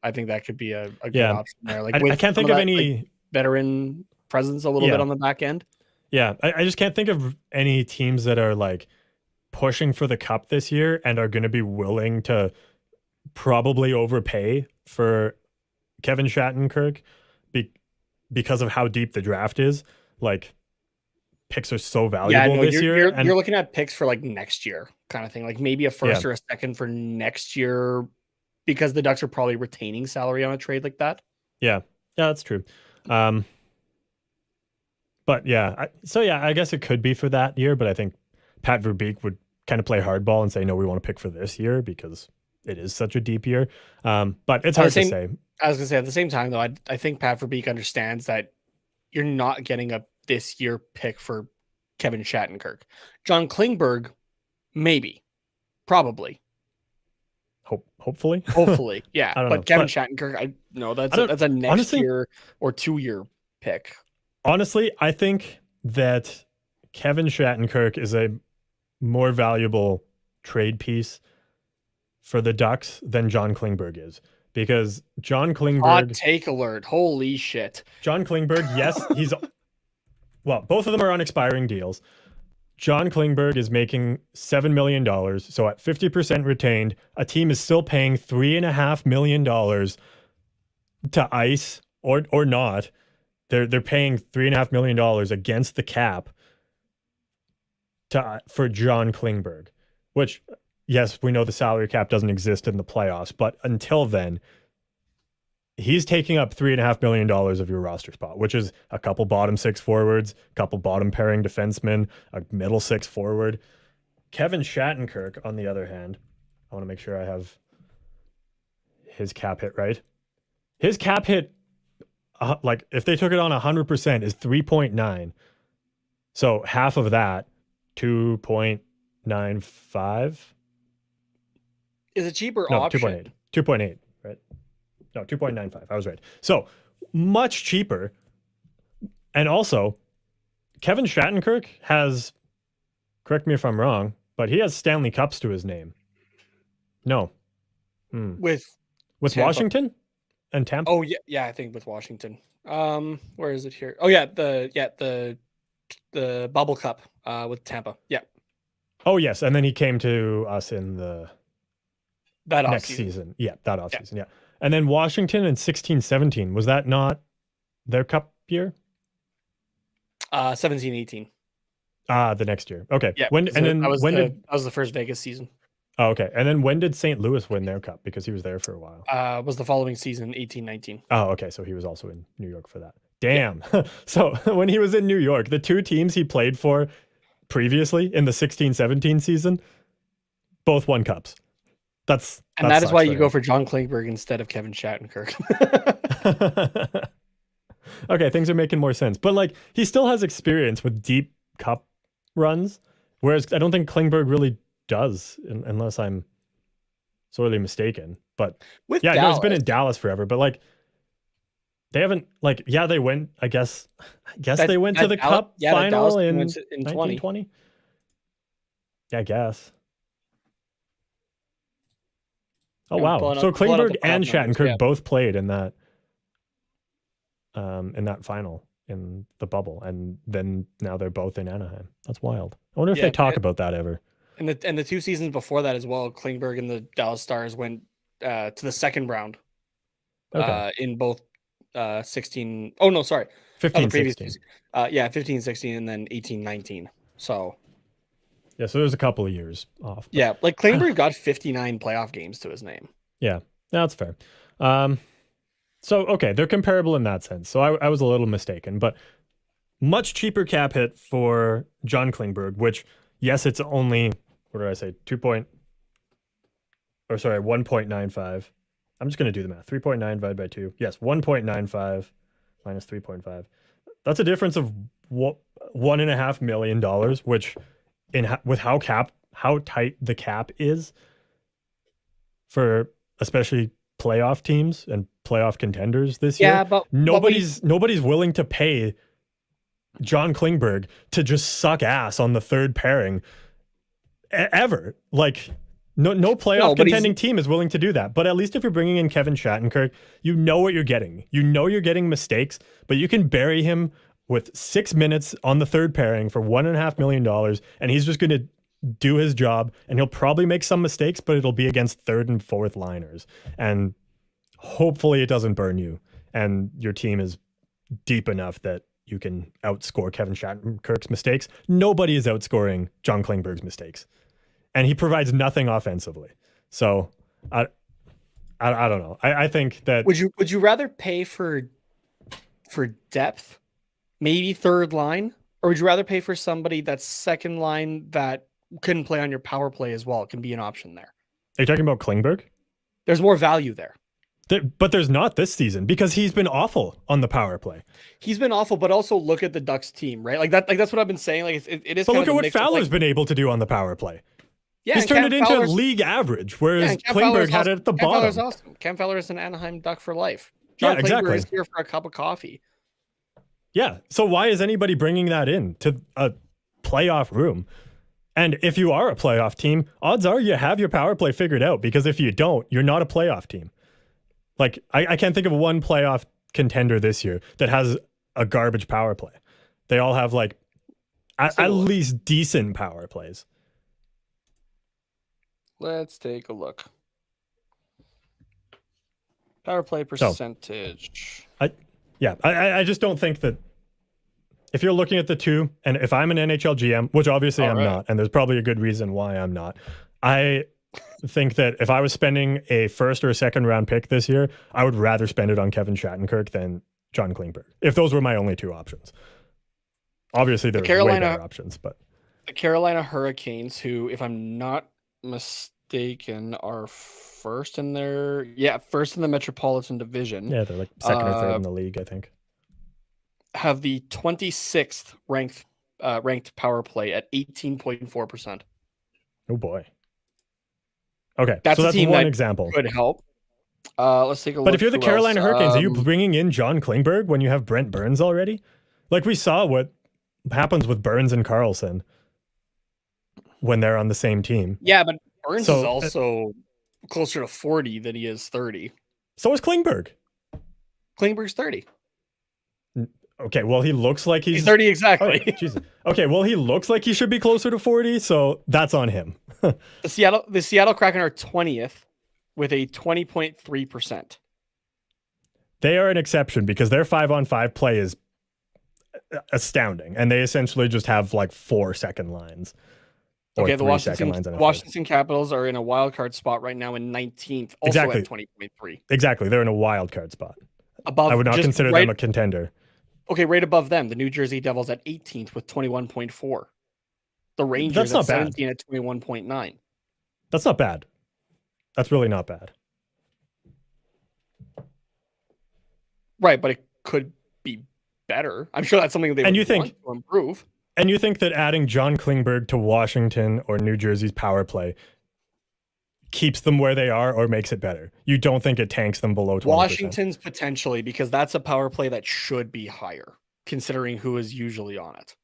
I think that could be a good option there. Like I can't think of any like, veteran presence a little bit on the back end. Yeah, I just can't think of any teams that are like pushing for the cup this year and are going to be willing to probably overpay for Kevin Shattenkirk because of how deep the draft is. Like, picks are so valuable this year. You're looking at picks for like next year kind of thing, like maybe a first or a second for next year because the Ducks are probably retaining salary on a trade like that. Yeah, that's true. But yeah, I guess it could be for that year, but I think Pat Verbeek would kind of play hardball and say, no, we want to pick for this year because it is such a deep year. But it's hard to say. I was going to say at the same time, though, I think Pat Verbeek understands that you're not getting a this year pick for Kevin Shattenkirk. John Klingberg, maybe, probably. Hopefully. Hopefully, yeah. But Kevin Shattenkirk, that's a next year or 2 year pick. Honestly, I think that Kevin Shattenkirk is a more valuable trade piece for the Ducks than John Klingberg is. Because John Klingberg... Hot take alert. Holy shit. John Klingberg, yes, he's... Well, both of them are on expiring deals. John Klingberg is making $7 million. So at 50% retained, a team is still paying $3.5 million to ice or not. They're paying $3.5 million against the cap for John Klingberg, which... Yes, we know the salary cap doesn't exist in the playoffs, but until then, he's taking up $3.5 million of your roster spot, which is a couple bottom six forwards, a couple bottom pairing defensemen, a middle six forward. Kevin Shattenkirk, on the other hand, I want to make sure I have his cap hit right. His cap hit, like if they took it on 100%, is 3.9. So half of that, 2.95. Is a cheaper no, option. 2.8. 2.8, right? No, 2.95. I was right. So much cheaper. And also, Kevin Shattenkirk has, correct me if I'm wrong, but he has Stanley Cups to his name. No. With Washington and Tampa? Oh, yeah, I think with Washington. Where is it here? Oh, yeah, the Bubble Cup with Tampa. Yeah. Oh, yes. And then he came to us in the next season. Yeah, that offseason. Yeah. And then Washington in 16-17. Was that not their cup year? 17-18. The next year. Okay. Yeah. That was the first Vegas season. Oh, okay. And then when did St. Louis win their cup? Because he was there for a while. Was the following season, 18-19. Oh, okay. So he was also in New York for that. Damn. Yeah. So when he was in New York, the two teams he played for previously in the 16-17 season, both won cups. That is why you go for John Klingberg instead of Kevin Shattenkirk. Okay, things are making more sense. But like he still has experience with deep cup runs, whereas I don't think Klingberg really does, unless I'm sorely mistaken. But With yeah, no, he's been Dallas, in Dallas forever. But like they haven't like they went. I guess they went to the Cup that Dallas final team in went in 20. 1920. Yeah, I guess. Oh I'm wow! pulling up So pulling up the Klingberg and playoff numbers. Yeah, Shattenkirk both played in that final in the bubble, and then now they're both in Anaheim. That's wild. I wonder if they yeah, talk about that ever. and the 2 seasons before that as well, Klingberg and the Dallas Stars went to the second round Okay, in both 16. Oh no, sorry, not the 15, previous 16. yeah, 15, 16, and then 18, 19. So Yeah, so there's a couple of years off. But yeah, like Klingberg got 59 playoff games to his name. yeah, that's fair. So okay, they're comparable in that sense. So I was a little mistaken, but much cheaper cap hit for John Klingberg, which yes, it's only what did I say? 1.95. I'm just gonna do the math. 3.9 divided by 2. Yes, 1.95 minus 3.5. That's a difference of $1.5 million, which with how tight the cap is for especially playoff teams and playoff contenders this year. Yeah, but nobody's willing to pay John Klingberg to just suck ass on the third pairing ever. Like no playoff contending team is willing to do that. But at least if you're bringing in Kevin Shattenkirk, you know what you're getting. You know you're getting mistakes, but you can bury him with 6 minutes on the third pairing for $1.5 million, and he's just going to do his job, and he'll probably make some mistakes, but it'll be against third and fourth liners. And hopefully it doesn't burn you, and your team is deep enough that you can outscore Kevin Shattenkirk's mistakes. Nobody is outscoring John Klingberg's mistakes, and he provides nothing offensively. So I don't know. I think that would you rather pay for depth, maybe third line, or would you rather pay for somebody that's second line that couldn't play on your power play as well? It can be an option there. Are you talking about Klingberg? There's more value there. But there's not this season because he's been awful on the power play. He's been awful, but also look at the Ducks team, right? Like that's what I've been saying. Like it is. But look at what Fowler's been able to do on the power play. Yeah, he's turned it into league average, whereas Klingberg had it at the bottom. Cam Fowler's awesome. Cam Fowler is an Anaheim Duck for life. John Klingberg is here for a cup of coffee. Yeah. So why is anybody bringing that in to a playoff room? And if you are a playoff team, odds are you have your power play figured out, because if you don't, you're not a playoff team. Like, I can't think of one playoff contender this year that has a garbage power play. They all have, like, at least decent power plays. Let's take a look. Power play percentage. I just don't think that if you're looking at the two, and if I'm an NHL GM, which obviously I'm not, and there's probably a good reason why I'm not, I think that if I was spending a first or a second round pick this year, I would rather spend it on Kevin Shattenkirk than John Klingberg, if those were my only two options. Obviously, there are way better options, but the Carolina Hurricanes, who, if I'm not mistaken, are first in the Metropolitan Division. Yeah, they're like second or third in the league, I think. Have the 26th ranked power play at 18.4%. Oh boy. Okay, that's one example. Could help. Let's take a look. But if you're the Carolina Hurricanes, are you bringing in John Klingberg when you have Brent Burns already? Like, we saw what happens with Burns and Carlson when they're on the same team. Yeah, but Burns is also closer to 40 than he is 30. So is Klingberg. Klingberg's 30. Okay, well, he looks like he's 30 exactly. Oh, Jesus. Okay, well, he looks like he should be closer to 40, so that's on him. The Seattle Kraken are 20th with a 20.3%. They are an exception because their 5-on-5 play is astounding, and they essentially just have like 4 second lines. Okay, the Washington Capitals are in a wild card spot right now in 19th, also at 20.3. Exactly, they're in a wild card spot. Above, I would not consider them a contender. Okay, right above them, the New Jersey Devils at 18th with 21.4. The Rangers at 17 at 21.9. That's not bad. That's really not bad. Right, but it could be better. I'm sure that's something they would want to improve. And you think that adding John Klingberg to Washington or New Jersey's power play keeps them where they are or makes it better. You don't think it tanks them below 20%. Washington's potentially, because that's a power play that should be higher, considering who is usually on it.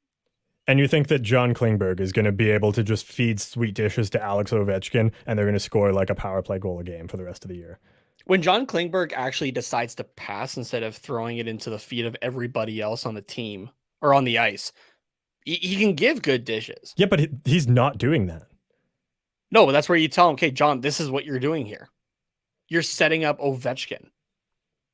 And you think that John Klingberg is going to be able to just feed sweet dishes to Alex Ovechkin and they're going to score like a power play goal a game for the rest of the year? When John Klingberg actually decides to pass instead of throwing it into the feet of everybody else on the team or on the ice, he can give good dishes. Yeah, but he's not doing that. No, but that's where you tell him, okay, John, this is what you're doing here. You're setting up Ovechkin.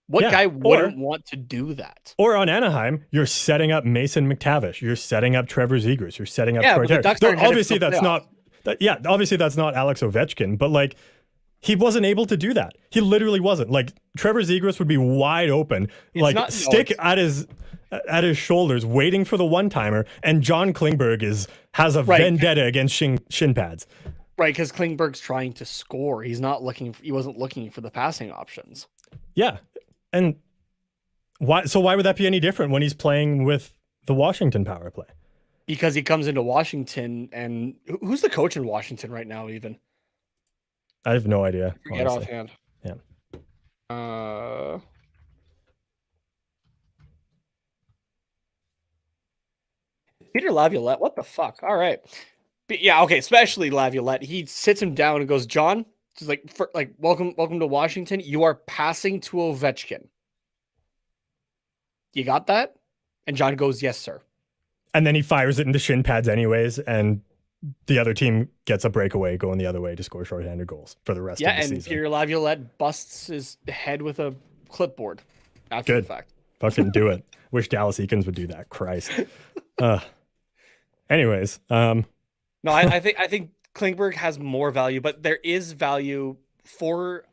What guy wouldn't want to do that? Or on Anaheim, you're setting up Mason McTavish. You're setting up Trevor Zegras. You're setting up Coyotes. Obviously, that's not. Obviously, that's not Alex Ovechkin. But like, he wasn't able to do that. He literally wasn't. Like, Trevor Zegras would be wide open, at his shoulders, waiting for the one timer. And John Klingberg has a vendetta against shin pads. Right, because Klingberg's trying to score. He wasn't looking for the passing options. Yeah. And why would that be any different when he's playing with the Washington power play? Because he comes into Washington, and who's the coach in Washington right now, even? I have no idea. Forget offhand. Yeah. Peter Laviolette, what the fuck? All right. But yeah, okay, especially Laviolette. He sits him down and goes, John, just welcome to Washington. You are passing to Ovechkin. You got that? And John goes, yes, sir. And then he fires it into shin pads anyways, and the other team gets a breakaway going the other way to score shorthanded goals for the rest of the season. Yeah, and Peter Laviolette busts his head with a clipboard after the fact. Fucking do it. Wish Dallas Eakins would do that. Christ. Anyways. No, I think Klingberg has more value, but there is value for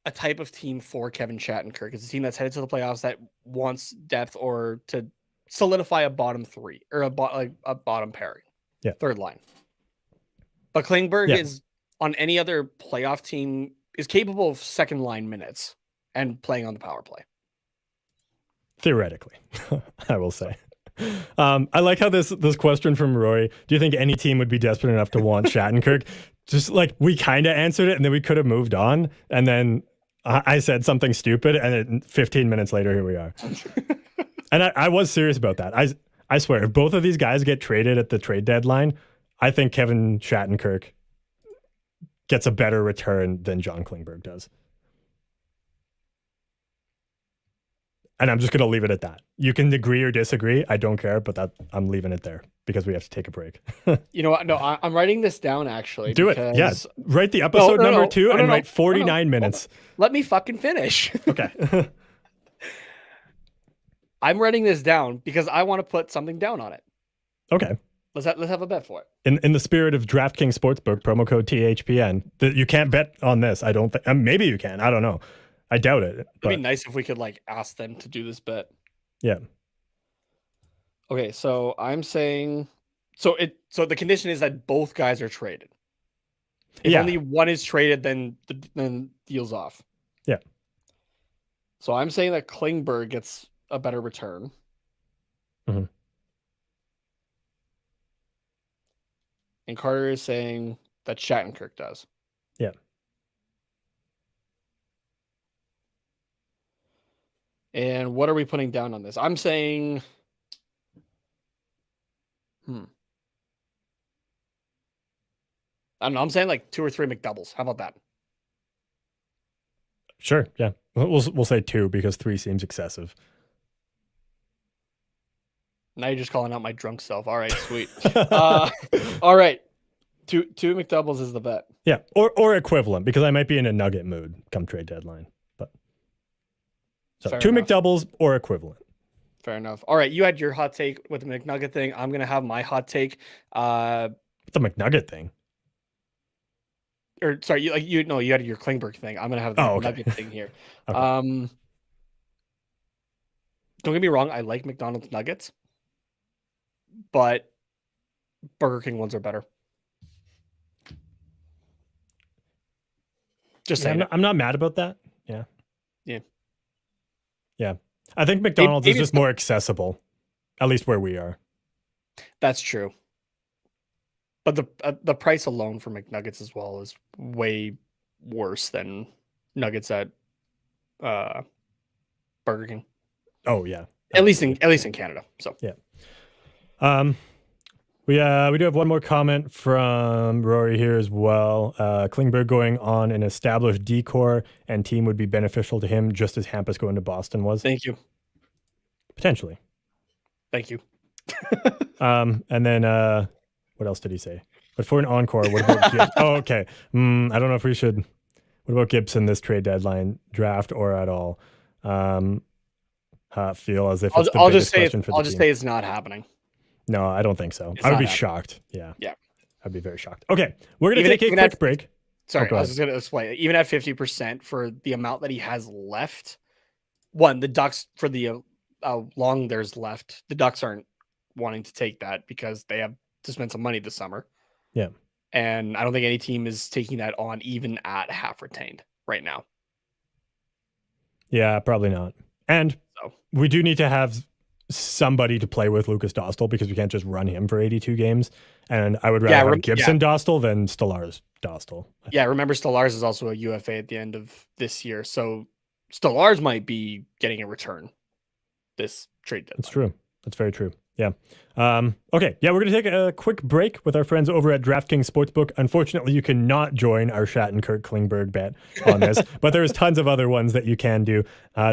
a type of team for Kevin Shattenkirk. It's a team that's headed to the playoffs that wants depth or to solidify a bottom three or a bottom pairing. Yeah. Third line. But Klingberg is on any other playoff team is capable of second line minutes and playing on the power play. Theoretically, I will say. I like how this question from Rory, do you think any team would be desperate enough to want Shattenkirk? Just like we kind of answered it and then we could have moved on. And then I said something stupid and then 15 minutes later, here we are. And I was serious about that. I swear, if both of these guys get traded at the trade deadline, I think Kevin Shattenkirk gets a better return than John Klingberg does. And I'm just going to leave it at that. You can agree or disagree. I don't care, but I'm leaving it there because we have to take a break. You know what? No, I'm writing this down actually. Do it. Yeah. Write the episode number 2 and write 49 minutes. Let me fucking finish. Okay. I'm writing this down because I want to put something down on it. Okay. Let's have a bet for it. In the spirit of DraftKings Sportsbook, promo code THPN, you can't bet on this. I don't think. Maybe you can. I don't know. I doubt it. It'd be nice if we could ask them to do this bet. Yeah. Okay, so I'm saying so the condition is that both guys are traded. If only one is traded, then deal's off. Yeah. So I'm saying that Klingberg gets a better return. Mm-hmm. And Carter is saying that Shattenkirk does. Yeah. And what are we putting down on this? I'm saying, I don't know. I'm saying 2 or 3 McDoubles. How about that? Sure. Yeah. We'll say 2 because 3 seems excessive. Now you're just calling out my drunk self. All right, sweet. All right. 2 McDoubles is the bet. Yeah. Or equivalent because I might be in a Nugget mood come trade deadline. So 2 McDoubles or equivalent. Fair enough. All right, you had your hot take with the McNugget thing. I'm gonna have my hot take. The McNugget thing. Or sorry, you had your Klingberg thing. I'm gonna have the McNugget thing here. Okay. Don't get me wrong. I like McDonald's nuggets, but Burger King ones are better. Just saying. I'm not mad about that. Yeah. Yeah. Yeah. I think McDonald's is just more accessible, at least where we are. That's true. But the price alone for McNuggets as well is way worse than nuggets at Burger King. Oh yeah, At least absolutely. in Canada. So Yeah. We do have one more comment from Rory here as well. Klingberg going on an established decor and team would be beneficial to him, just as Hampus going to Boston was. thank you. Potentially. Thank you. And then what else did he say? But for an encore, what about Gibson? Oh, okay. I don't know if we should. What about Gibson this trade deadline draft or at all? Feel as if it's the biggest question for the team. I'll just say it's not happening. No, I don't think so. It's I would not be happening. shocked. Yeah. Yeah. I'd be very shocked. Okay. We're going to take a quick break. Sorry, I was just going to explain. Even at 50% for the amount that he has left, the Ducks, for the long there's left, the Ducks aren't wanting to take that because they have to spend some money this summer. Yeah. And I don't think any team is taking that on even at half retained right now. Yeah, probably not. And we do need to have somebody to play with Lucas Dostal because we can't just run him for 82 games. And I would rather have Gibson Dostal than Stolarz Dostal. Yeah, remember Stolarz is also a UFA at the end of this year. So Stolarz might be getting a return this trade deadline. That's true. That's very true. Yeah. Okay. Yeah, we're going to take a quick break with our friends over at DraftKings Sportsbook. Unfortunately, you cannot join our Shattenkirk Klingberg bet on this, but there's tons of other ones that you can do.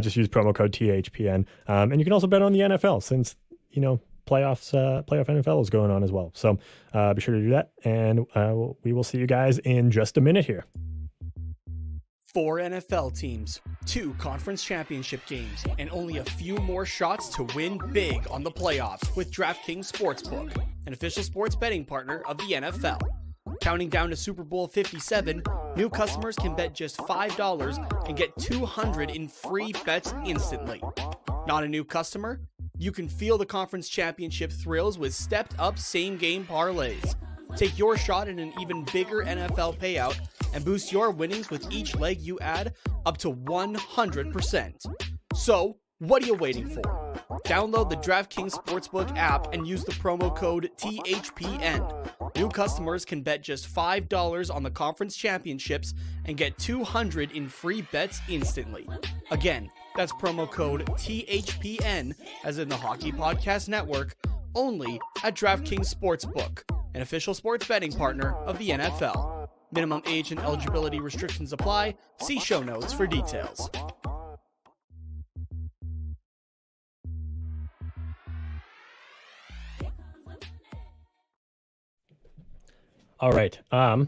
Just use promo code THPN. And you can also bet on the NFL since, playoff NFL is going on as well. So be sure to do that. And we will see you guys in just a minute here. 4 NFL teams, 2 conference championship games, and only a few more shots to win big on the playoffs with DraftKings Sportsbook, an official sports betting partner of the NFL. Counting down to Super Bowl 57, new customers can bet just $5 and get $200 in free bets instantly. Not a new customer? You can feel the conference championship thrills with stepped-up same-game parlays. Take your shot at an even bigger NFL payout and boost your winnings with each leg you add up to 100%. So, what are you waiting for? Download the DraftKings Sportsbook app and use the promo code THPN. New customers can bet just $5 on the conference championships and get $200 in free bets instantly. Again, that's promo code THPN, as in the Hockey Podcast Network, only at DraftKings Sportsbook, an official sports betting partner of the NFL. Minimum age and eligibility restrictions apply. See show notes for details. All right. I've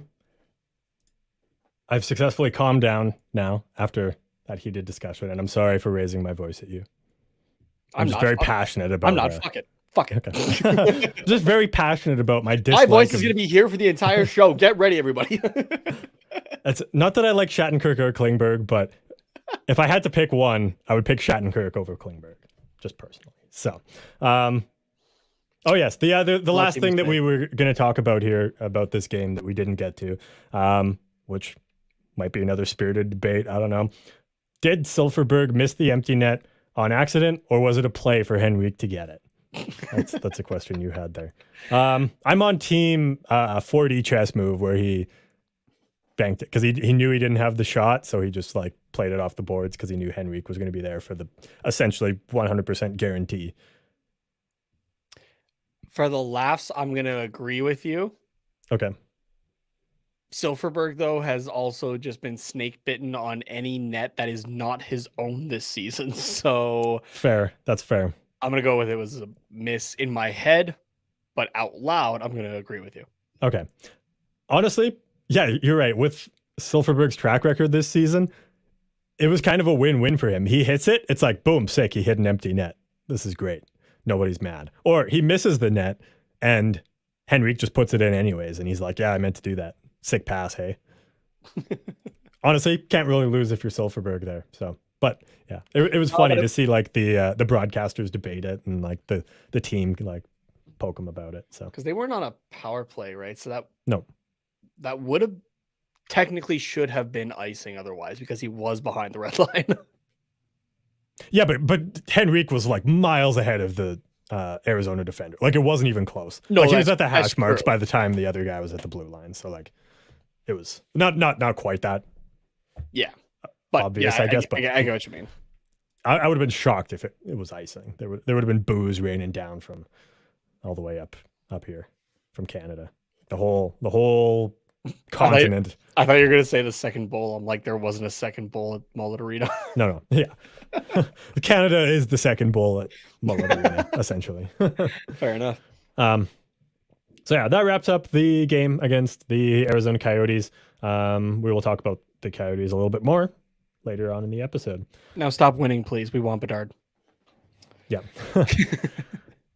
successfully calmed down now after that heated discussion, and I'm sorry for raising my voice at you. I'm just very passionate about it. I'm not. Fuck it. Okay. Just very passionate about my dislike. My voice is going to be here for the entire show. Get ready, everybody. It's not that I like Shattenkirk or Klingberg, but if I had to pick one, I would pick Shattenkirk over Klingberg, just personally. So, oh yes, the last thing that we were going to talk about here about this game that we didn't get to, which might be another spirited debate. I don't know. Did Silfverberg miss the empty net on accident, or was it a play for Henrique to get it? That's a question you had there. I'm on team 4D chess move where he banked it because he knew he didn't have the shot, so he just like played it off the boards because he knew Henrique was going to be there for the essentially 100% guarantee. For the laughs, I'm going to agree with you. Okay. Silfverberg, though, has also just been snake bitten on any net that is not his own this season. So fair. That's fair. I'm going to go with it was a miss in my head, but out loud, I'm going to agree with you. Okay. Honestly, yeah, you're right. With Silfverberg's track record this season, it was kind of a win-win for him. He hits it. It's like, boom, sick. He hit an empty net. This is great. Nobody's mad. Or he misses the net and Henrique just puts it in anyways. And he's like, yeah, I meant to do that. Sick pass, hey. Honestly, can't really lose if you're Silfverberg there. So, but yeah, it was funny to see like the broadcasters debate it and like the team like poke him about it. So because they weren't on a power play, right? So that would have technically should have been icing otherwise because he was behind the red line. Yeah, but Henrique was like miles ahead of the Arizona defender. Like it wasn't even close. No, Like he was that's- at the that's hash marks true. by the time the other guy was at the blue line. So like it was not quite that Yeah, but obvious, yeah, I guess. But I get what you mean. I would have been shocked if it was icing. There would have been booze raining down from all the way up here from Canada. The whole continent. I thought you were gonna say the second bowl. I'm like, there wasn't a second bowl at Mullet Arena. No, yeah. Canada is the second bowl at Mullet Arena, essentially. Fair enough. So yeah, that wraps up the game against the Arizona Coyotes. We will talk about the Coyotes a little bit more later on in the episode. Now stop winning, please. We want Bedard. Yeah.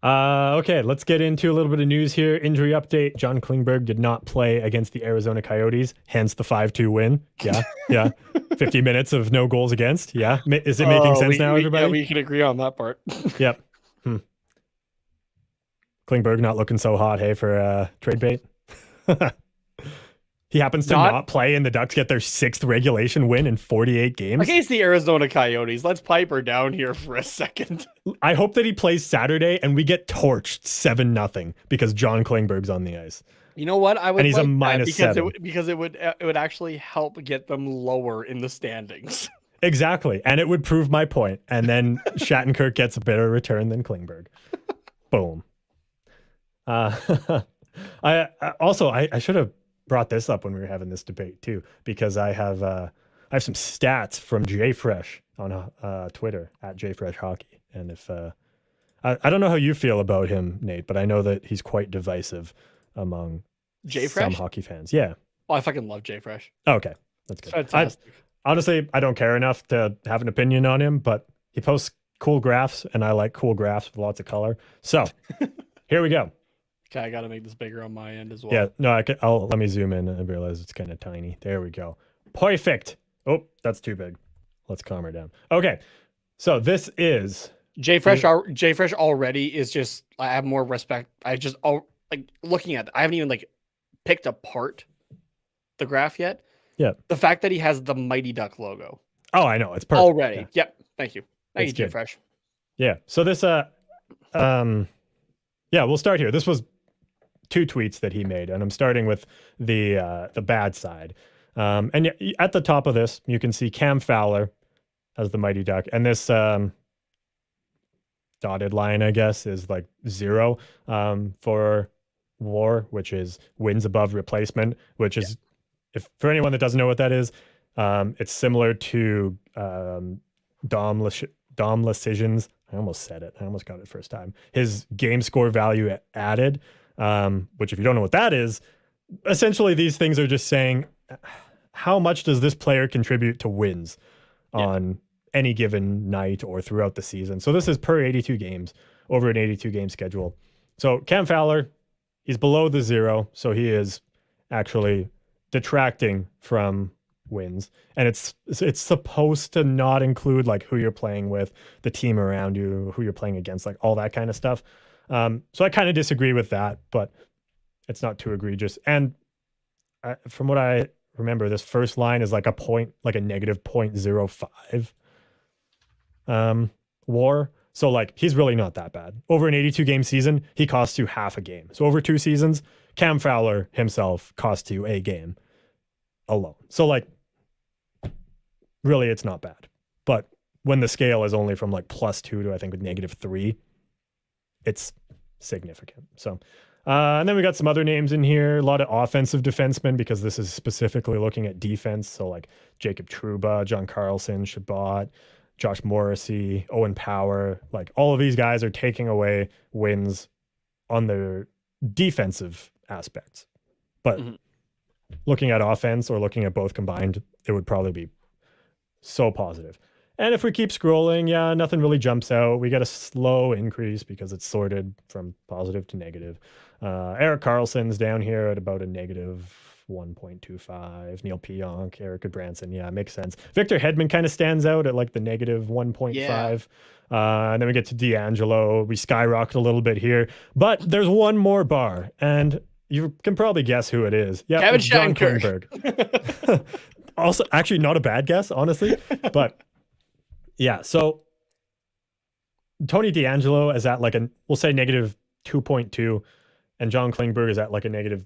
Okay, let's get into a little bit of news here. Injury update. John Klingberg did not play against the Arizona Coyotes, hence the 5-2 win. Yeah. 50 minutes of no goals against. Yeah. Is it making sense now, everybody? Yeah, we can agree on that part. Yep. Klingberg not looking so hot, hey, for trade bait. He happens to not play, and the Ducks get their 6th regulation win in 48 games. Against the Arizona Coyotes. Let's pipe her down here for a second. I hope that he plays Saturday and we get torched 7-0 because John Klingberg's on the ice. You know what? I would and he's like a minus that 7. because it would actually help get them lower in the standings. Exactly. And it would prove my point. And then Shattenkirk gets a better return than Klingberg. Boom. I should have brought this up when we were having this debate too, because I have some stats from JFresh on Twitter at JFresh Hockey. And if I don't know how you feel about him, Nate, but I know that he's quite divisive among some hockey fans. Yeah. Oh, I fucking love JFresh. Okay. That's good. Fantastic. Honestly, I don't care enough to have an opinion on him, but he posts cool graphs, and I like cool graphs with lots of color. So here we go. Okay, I got to make this bigger on my end as well. Yeah, no, I'll let me zoom in and realize it's kind of tiny. There we go. Perfect. Oh, that's too big. Let's calm her down. Okay, so this is JFresh already is just. I have more respect. I just like looking at. I haven't even like picked apart the graph yet. Yeah. The fact that he has the Mighty Duck logo. Oh, I know, it's perfect already. Yeah. Yep. Thank you. Thank you, good. JFresh. Yeah. So this yeah, we'll start here. This was 2 tweets that he made, and I'm starting with the bad side. And at the top of this, you can see Cam Fowler as the Mighty Duck, and this dotted line, I guess, is like 0 for WAR, which is wins above replacement, which is, if for anyone that doesn't know what that is, it's similar to Dom Lecision's. I almost said it. I almost got it first time. His game score value added. Which if you don't know what that is, essentially these things are just saying how much does this player contribute to wins on any given night or throughout the season. So this is per 82 games over an 82 game schedule. So Cam Fowler, he's below the 0. So he is actually detracting from wins. And it's supposed to not include like who you're playing with, the team around you, who you're playing against, like all that kind of stuff. So I kind of disagree with that, but it's not too egregious. And from what I remember, this first line is like a negative 0.05 WAR. So like he's really not that bad. Over an 82 game season, he costs you half a game. So over 2 seasons, Cam Fowler himself costs you a game alone. So like really it's not bad. But when the scale is only from like +2 to I think -3, it's significant. So, and then we got some other names in here, a lot of offensive defensemen, because this is specifically looking at defense. So like Jacob Trouba, John Carlson, Shabbat, Josh Morrissey, Owen Power, like all of these guys are taking away wins on their defensive aspects. But looking at offense or looking at both combined, it would probably be so positive. And if we keep scrolling, yeah, nothing really jumps out. We get a slow increase because it's sorted from positive to negative. Eric Carlson's down here at about a -1.25. Neil Pionk, Eric Branson. Yeah, makes sense. Victor Hedman kind of stands out at like the -1.5. Yeah. And then we get to D'Angelo. We skyrocket a little bit here. But there's one more bar, and you can probably guess who it is. Yeah, Kevin John Shattenkirk. Klingberg. Also, actually not a bad guess, honestly. But yeah, so Tony D'Angelo is at like we'll say negative 2.2, and John Klingberg is at like a negative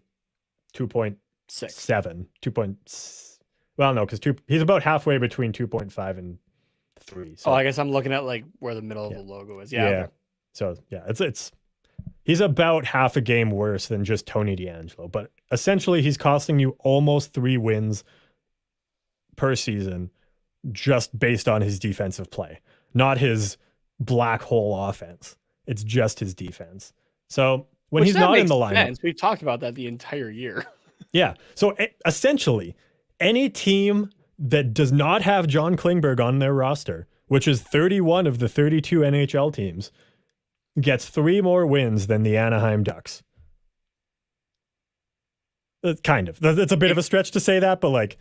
6. 2.7, 2. Well, no, because he's about halfway between 2.5 and 3. Oh, So I guess I'm looking at like where the middle yeah, of the logo is. Yeah. yeah. Okay. So yeah, it's he's about half a game worse than just Tony D'Angelo, but essentially he's costing you almost 3 wins per season just based on his defensive play, not his black hole offense. It's just his defense. So when Which he's that not in makes the lineup, sense. We've talked about that the entire year. yeah. So essentially, any team that does not have John Klingberg on their roster, which is 31 of the 32 NHL teams, gets 3 more wins than the Anaheim Ducks. Kind of. It's a bit of a stretch to say that, but like,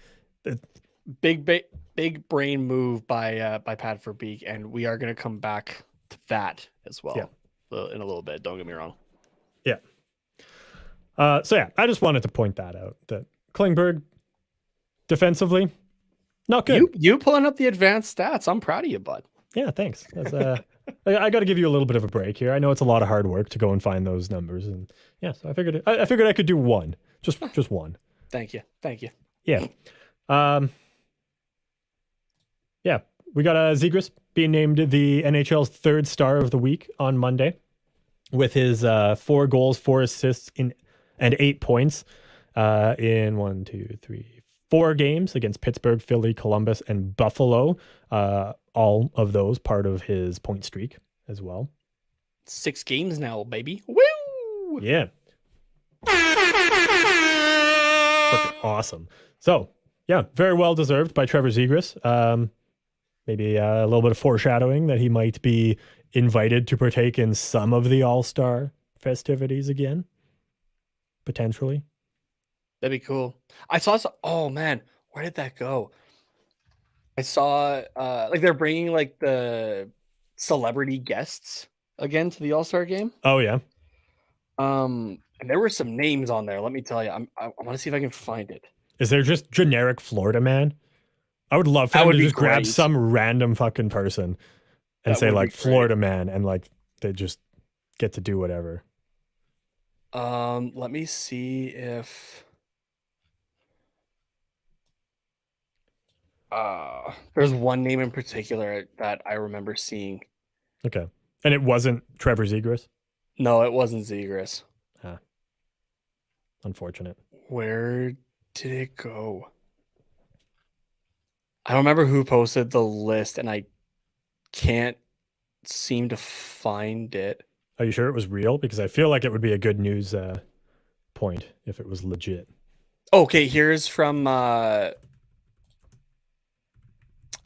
Big brain move by Pat Verbeek, and we are going to come back to that as well in a little bit. Don't get me wrong. Yeah. So yeah, I just wanted to point that out, that Klingberg defensively, not good. You pulling up the advanced stats. I'm proud of you, bud. Yeah, thanks. That's I got to give you a little bit of a break here. I know it's a lot of hard work to go and find those numbers, and yeah, so I figured I could do one, just one. Thank you. Yeah. Yeah, we got Zegras being named the NHL's 3rd star of the week on Monday with his 4 goals, 4 assists and 8 points in 4 games against Pittsburgh, Philly, Columbus, and Buffalo. All of those part of his point streak as well. 6 games now, baby. Woo! Yeah. Freaking awesome. So, yeah, very well deserved by Trevor Zegras. Maybe a little bit of foreshadowing that he might be invited to partake in some of the All-Star festivities again, potentially. That'd be cool. I saw some, oh man, where did that go? I saw like they're bringing like the celebrity guests again to the All-Star game. Oh yeah. And there were some names on there. Let me tell you, I want to see if I can find it. Is there just generic Florida man? I would love for them to just grab some random fucking person and say like Florida man, and like they just get to do whatever. Let me see if there's one name in particular that I remember seeing. Okay. And it wasn't Trevor Zegras? No, it wasn't Zegras. Unfortunate. Where did it go? I don't remember who posted the list, and I can't seem to find it. Are you sure it was real? Because I feel like it would be a good news point if it was legit. Okay, here's from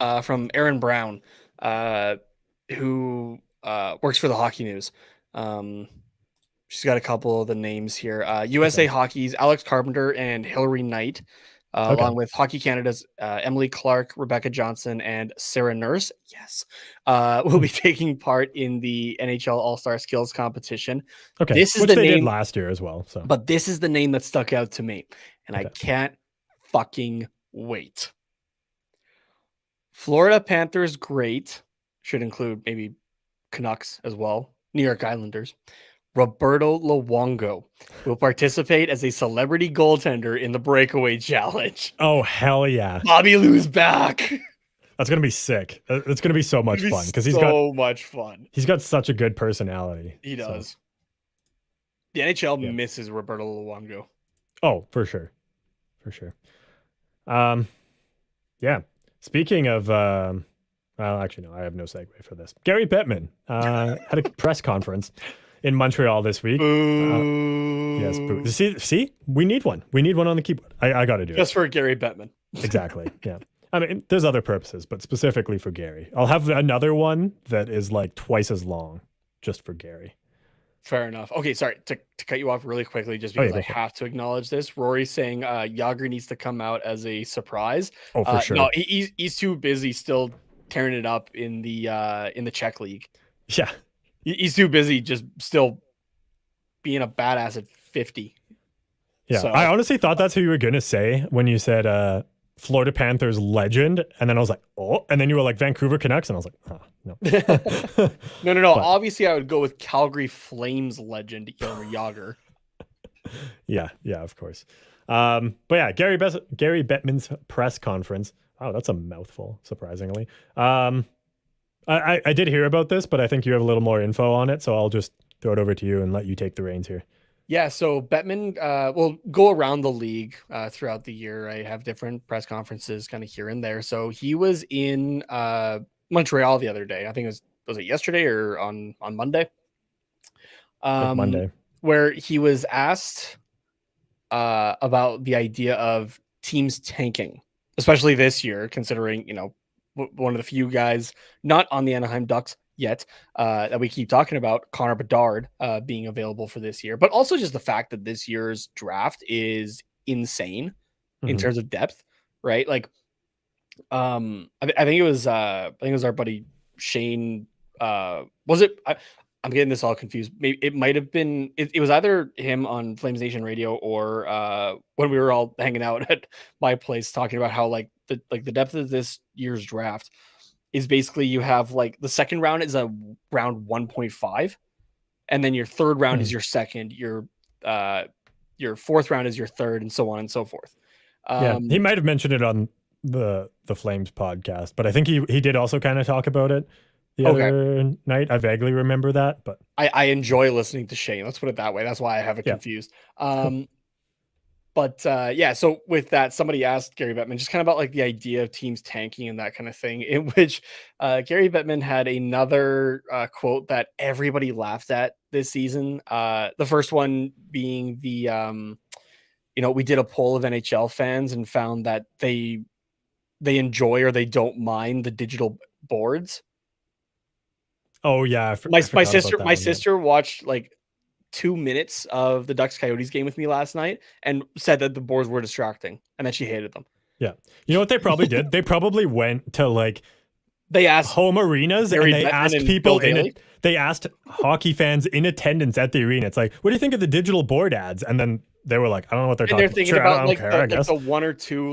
Aaron Brown, who works for the Hockey News. She's got a couple of the names here. USA Hockey's Alex Carpenter and Hillary Knight, along with Hockey Canada's Emily Clark, Rebecca Johnson, and Sarah Nurse. Yes, will be taking part in the NHL All-Star Skills Competition. Okay, this is which they did last year as well. So, but this is the name that stuck out to me, and I can't fucking wait. Florida Panthers great, should include maybe Canucks as well. New York Islanders. Roberto Luongo will participate as a celebrity goaltender in the breakaway challenge. Oh, hell yeah. Bobby Lou's back. That's going to be sick. It's going to be so much fun because he's got such a good personality. He does. So. The NHL misses Roberto Luongo. Oh, for sure. For sure. Yeah. Speaking of, well, actually, no, I have no segue for this. Gary Bettman had a press conference in Montreal this week. Yes, boo. See, we need one. We need one on the keyboard. I got to do it. Just for Gary Bettman. Exactly. Yeah. I mean, there's other purposes, but specifically for Gary. I'll have another one that is like twice as long just for Gary. Fair enough. Okay, sorry to cut you off really quickly, just because I have to acknowledge this. Rory's saying Yager needs to come out as a surprise. Oh, for sure. No, he's too busy still tearing it up in the Czech league. Yeah, he's too busy just still being a badass at 50. Yeah, so, I honestly thought that's who you were gonna say when you said Florida Panthers legend, and then I was like, oh, and then you were like Vancouver Canucks, and I was like, oh, no. No. But Obviously, I would go with Calgary Flames legend Jaromir Jagr. yeah, of course. But yeah, Gary Bettman's press conference. Wow, that's a mouthful, surprisingly. I did hear about this, but I think you have a little more info on it, so I'll just throw it over to you and let you take the reins here. Yeah, so Bettman will go around the league throughout the year. I have different press conferences kind of here and there. So he was in Montreal the other day. I think was it yesterday or on Monday? Like Monday. Where he was asked about the idea of teams tanking, especially this year, considering, one of the few guys not on the Anaheim Ducks yet that we keep talking about, Connor Bedard being available for this year, but also just the fact that this year's draft is insane in terms of depth, right? Like, I think it was our buddy Shane. Was it? I'm getting this all confused. Maybe it might have been. It was either him on Flames Nation Radio or when we were all hanging out at my place talking about how the depth of this year's draft is basically you have like the second round is a round 1.5, and then your third round is your second, your fourth round is your third, and so on and so forth. Yeah, he might have mentioned it on the Flames podcast, but I think he did also kind of talk about it the other night. I vaguely remember that, but I enjoy listening to Shane. Let's put it that way. That's why I have it confused. But yeah, so with that, somebody asked Gary Bettman just kind of about like the idea of teams tanking and that kind of thing, in which Gary Bettman had another quote that everybody laughed at this season. The first one being the, we did a poll of NHL fans and found that they enjoy or they don't mind the digital boards. Oh yeah, my sister watched like 2 minutes of the Ducks Coyotes game with me last night and said that the boards were distracting and that she hated them. Yeah. You know what they probably did? They probably went to they asked home arenas Gary and they Bettman asked and people Bill Daly. They asked hockey fans in attendance at the arena. It's like, what do you think of the digital board ads? And then they were like, I don't know what they're talking about. Thinking sure, about I don't care, I guess. the one or two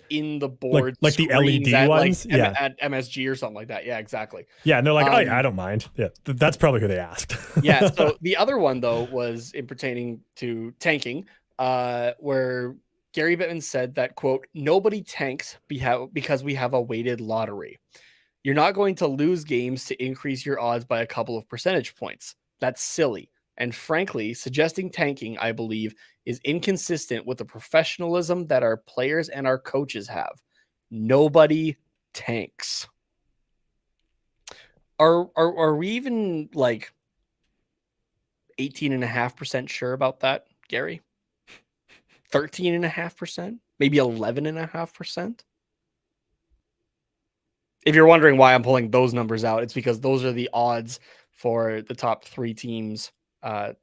in the board, like the LED ones, at MSG or something like that. Yeah, exactly. Yeah, and they're like, oh yeah, I don't mind. Yeah, that's probably who they asked. Yeah. So the other one though was in pertaining to tanking, where Gary Bettman said that, quote, nobody tanks because we have a weighted lottery. You're not going to lose games to increase your odds by a couple of percentage points. That's silly. And frankly, suggesting tanking, I believe, is inconsistent with the professionalism that our players and our coaches have. Nobody tanks. Are we even 18.5% sure about that, Gary? 13.5%? Maybe 11.5%? If you're wondering why I'm pulling those numbers out, it's because those are the odds for the top 3 teams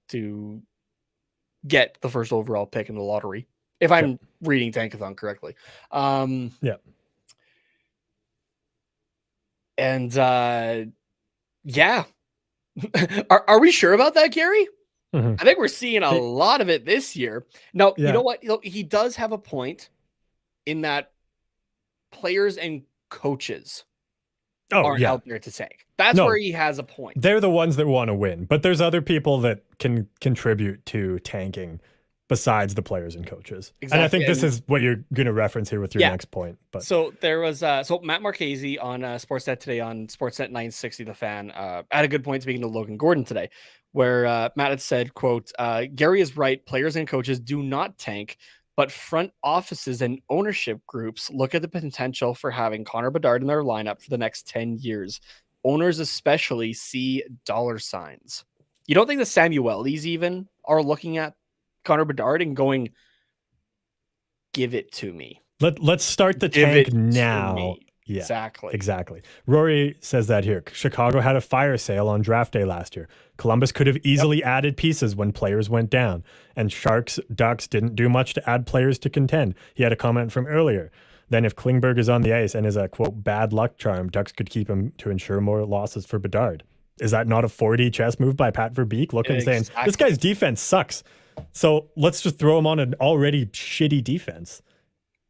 to get the first overall pick in the lottery. If I'm reading Tankathon correctly. Yeah. And yeah. Are we sure about that, Gary? Mm-hmm. I think we're seeing a lot of it this year. Now, you know what? He does have a point in that players and coaches aren't out there to tank. That's where he has a point. They're the ones that want to win, but there's other people that can contribute to tanking besides the players and coaches. Exactly. And I think this is what you're going to reference here with your next point. But so there was Matt Marchese on Sportsnet today on Sportsnet 960 The Fan had a good point speaking to Logan Gordon today, where Matt had said, quote, Gary is right. Players and coaches do not tank, but front offices and ownership groups look at the potential for having Connor Bedard in their lineup for the next 10 years. Owners especially see dollar signs. You don't think the Samuelis even are looking at Connor Bedard and going, give it to me. Let's start the tank now. Yeah, exactly. Rory says that here. Chicago had a fire sale on draft day last year. Columbus could have easily added pieces when players went down. And Sharks, Ducks didn't do much to add players to contend. He had a comment from earlier. Then if Klingberg is on the ice and is a, quote, bad luck charm, Ducks could keep him to ensure more losses for Bedard. Is that not a 4D chess move by Pat Verbeek? Looking saying, this guy's defense sucks. So let's just throw him on an already shitty defense.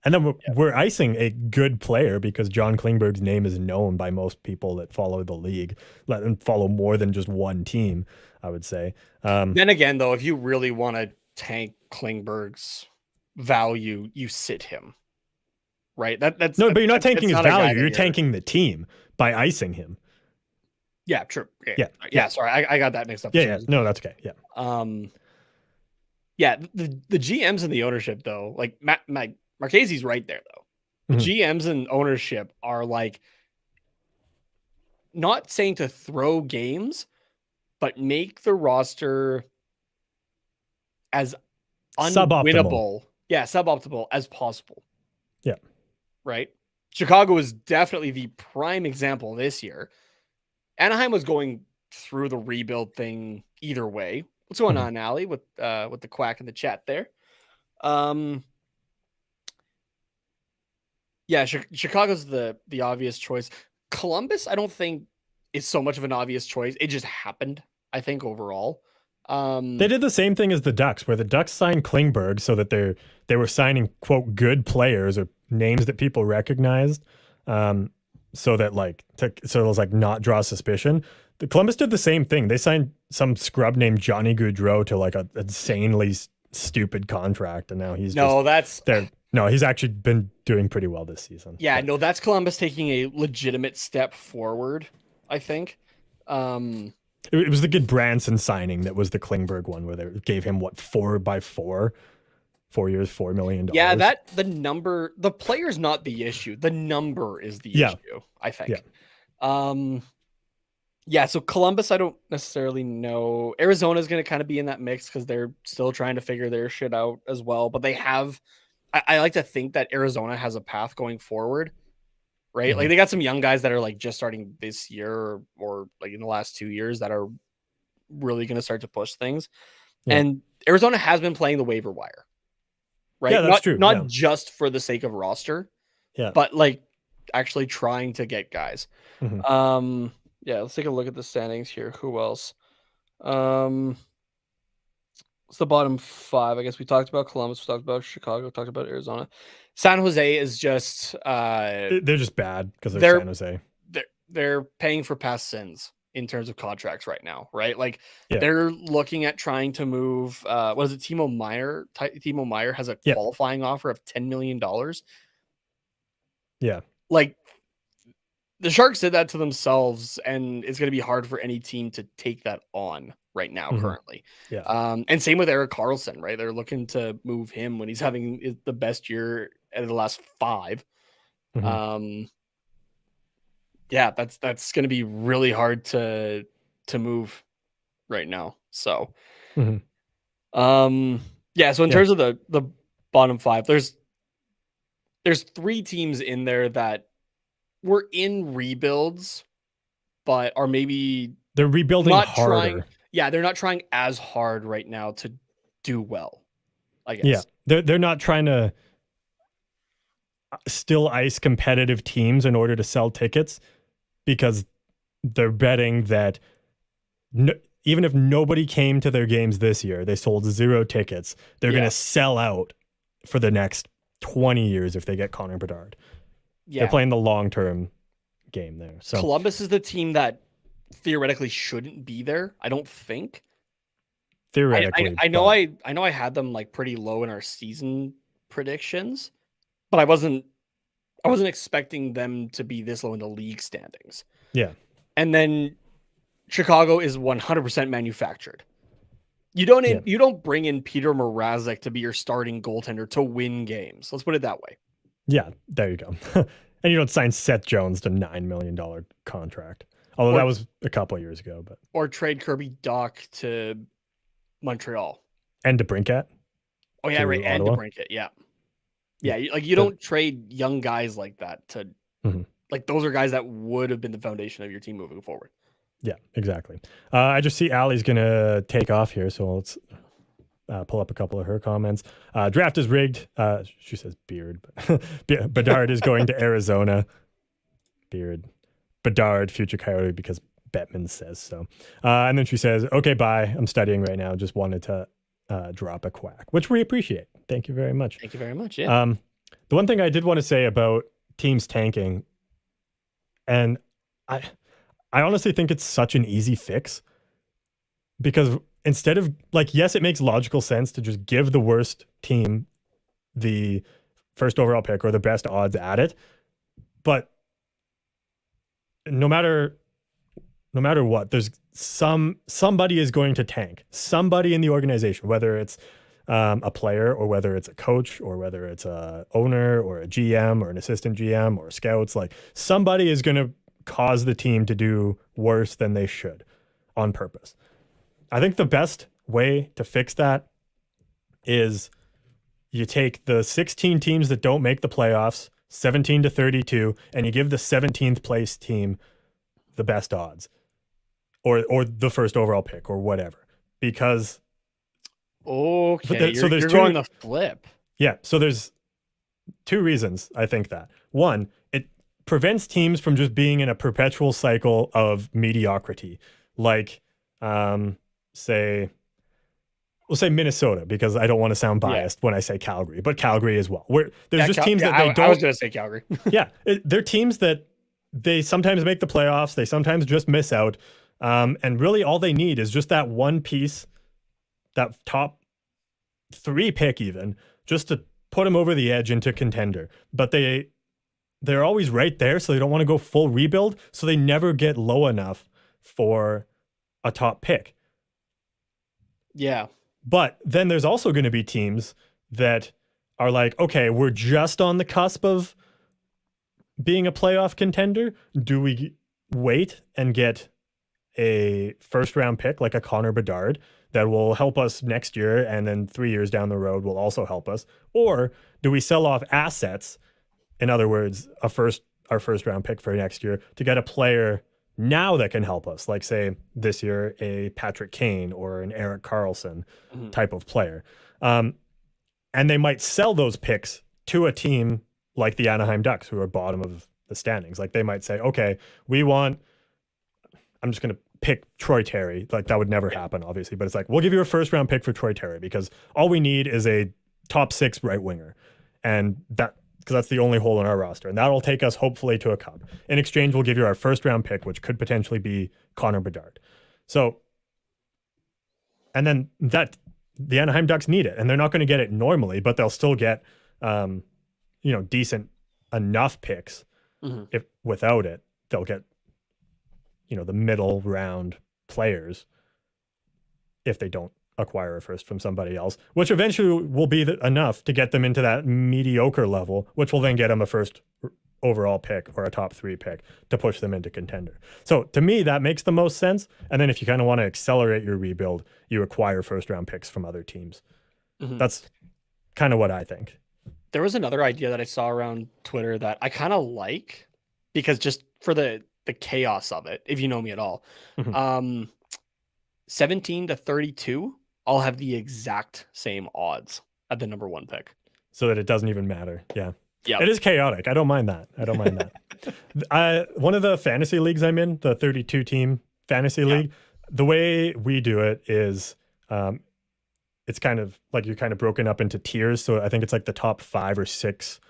And then we're icing a good player because John Klingberg's name is known by most people that follow the league, let them follow more than just one team, I would say. Then again, though, if you really want to tank Klingberg's value, you sit him. Right? That's no, but you're not tanking his value. You're you're tanking the team by icing him. Yeah, true. Yeah. Sorry, I got that mixed up. Yeah. No, that's okay. Yeah. Yeah, the GMs and the ownership, though, like Marchese's right there, though. The GMs and ownership are like not saying to throw games, but make the roster as unwinnable, suboptimal as possible. Yeah. Right? Chicago is definitely the prime example this year. Anaheim was going through the rebuild thing either way. What's going on, Allie, with the quack in the chat there? Yeah, Chicago's the obvious choice. Columbus, I don't think is so much of an obvious choice. It just happened, I think, overall. They did the same thing as the Ducks, where the Ducks signed Klingberg so that they were signing, quote, good players or names that people recognized, so that so it was like not draw suspicion. The Columbus did the same thing. They signed some scrub named Johnny Gaudreau to like a insanely stupid contract, and now he's he's actually been doing pretty well this season. Yeah, no, that's Columbus taking a legitimate step forward, I think. It was the good Branson signing that was the Klingberg one, where they gave him 4 years, $4 million. Yeah, the player's not the issue. The number is the issue, I think. Yeah. So Columbus, I don't necessarily know. Arizona is going to kind of be in that mix because they're still trying to figure their shit out as well. But they have, I like to think that Arizona has a path going forward, right? Mm-hmm. Like they got some young guys that are like just starting this year or like in the last 2 years that are really going to start to push things. Yeah. And Arizona has been playing the waiver wire, right? Yeah, that's true. Not just for the sake of roster, but like actually trying to get guys. Mm-hmm. Yeah, let's take a look at the standings here. Who else? It's the bottom 5. I guess we talked about Columbus, we talked about Chicago, we talked about Arizona. San Jose is just they're just bad because they're San Jose. They're paying for past sins in terms of contracts right now, right? Like they're looking at trying to move what is it, Timo Meier? Timo Meier has a qualifying offer of $10 million. Yeah. Like the Sharks did that to themselves, and it's going to be hard for any team to take that on right now, currently. Yeah. And same with Erik Karlsson, right? They're looking to move him when he's having the best year out of the last 5. Yeah, that's going to be really hard to move right now. So, yeah. So in terms of the bottom 5, there's 3 teams in there that were in rebuilds, but are maybe they're rebuilding harder. They're not trying as hard right now to do well, I guess. Yeah, they're not trying to still ice competitive teams in order to sell tickets, because they're betting that even if nobody came to their games this year, they sold 0 tickets, they're going to sell out for the next 20 years if they get Connor Bedard. They're playing the long-term game there. So Columbus is the team that theoretically shouldn't be there, I don't think. Theoretically. I know I had them like pretty low in our season predictions, but I wasn't expecting them to be this low in the league standings. Yeah. And then Chicago is 100% manufactured. You don't bring in Peter Mrazek to be your starting goaltender to win games. Let's put it that way. Yeah, there you go. And you don't sign Seth Jones to $9 million contract. Although that was a couple of years ago. Or trade Kirby Dach to Montreal. And DeBrincat. Oh, yeah, right. And DeBrincat, yeah. Yeah, you don't trade young guys like that to like those are guys that would have been the foundation of your team moving forward. Yeah, exactly. I just see Allie's going to take off here, so let's pull up a couple of her comments. Draft is rigged. She says Beard. But Bedard is going to Arizona. Beard. Bedard, future Coyote, because Bettman says so. And then she says, okay, bye. I'm studying right now. Just wanted to drop a quack, which we appreciate. Thank you very much. Thank you very much. Yeah. The one thing I did want to say about teams tanking, and I I honestly think it's such an easy fix because instead of like, yes, it makes logical sense to just give the worst team the first overall pick or the best odds at it. But no matter what, there's somebody is going to tank. Somebody in the organization, whether it's a player or whether it's a coach or whether it's a owner or a GM or an assistant GM or scouts, like somebody is going to cause the team to do worse than they should on purpose. I think the best way to fix that is you take the 16 teams that don't make the playoffs, 17 to 32, and you give the 17th place team the best odds or the first overall pick or whatever. Because Okay, so there's you're two, going the flip. yeah, so there's two reasons I think that. One, it prevents teams from just being in a perpetual cycle of mediocrity. Like say we'll say Minnesota, because I don't want to sound biased when I say Calgary, but Calgary as well. Where there's just teams that they don't. I was going to say Calgary. Yeah, they're teams that they sometimes make the playoffs, they sometimes just miss out, and really all they need is just that one piece, that top 3 pick even, just to put them over the edge into contender. But they're always right there, so they don't want to go full rebuild, so they never get low enough for a top pick. Yeah. But then there's also going to be teams that are like, okay, we're just on the cusp of being a playoff contender. Do we wait and get a first round pick like a Connor Bedard that will help us next year and then 3 years down the road will also help us? Or do we sell off assets, in other words, our first round pick for next year, to get a player now that can help us, like say this year a Patrick Kane or an Erik Karlsson type of player, and they might sell those picks to a team like the Anaheim Ducks, who are bottom of the standings. Like they might say, okay, I'm just going to pick Troy Terry. Like that would never happen, obviously, but it's like, we'll give you a first round pick for Troy Terry because all we need is a top 6 right winger, and because that's the only hole in our roster. And that'll take us hopefully to a cup. In exchange, we'll give you our first round pick, which could potentially be Connor Bedard. So, and then the Anaheim Ducks need it, and they're not going to get it normally, but they'll still get, decent enough picks. If without it, they'll get, the middle round players if they don't acquire a first from somebody else, which eventually will be enough to get them into that mediocre level, which will then get them a first overall pick or a top 3 pick to push them into contender. So to me, that makes the most sense. And then if you kind of want to accelerate your rebuild, you acquire first round picks from other teams. That's kind of what I think. There was another idea that I saw around Twitter that I kind of like, because just for the chaos of it, if you know me at all, 17 to 32, I'll have the exact same odds at the number 1 pick. So that it doesn't even matter. Yeah. Yeah. It is chaotic. I don't mind that. One of the fantasy leagues I'm in, the 32 team fantasy league, the way we do it is it's kind of like you're kind of broken up into tiers. So I think it's like the top 5 or 6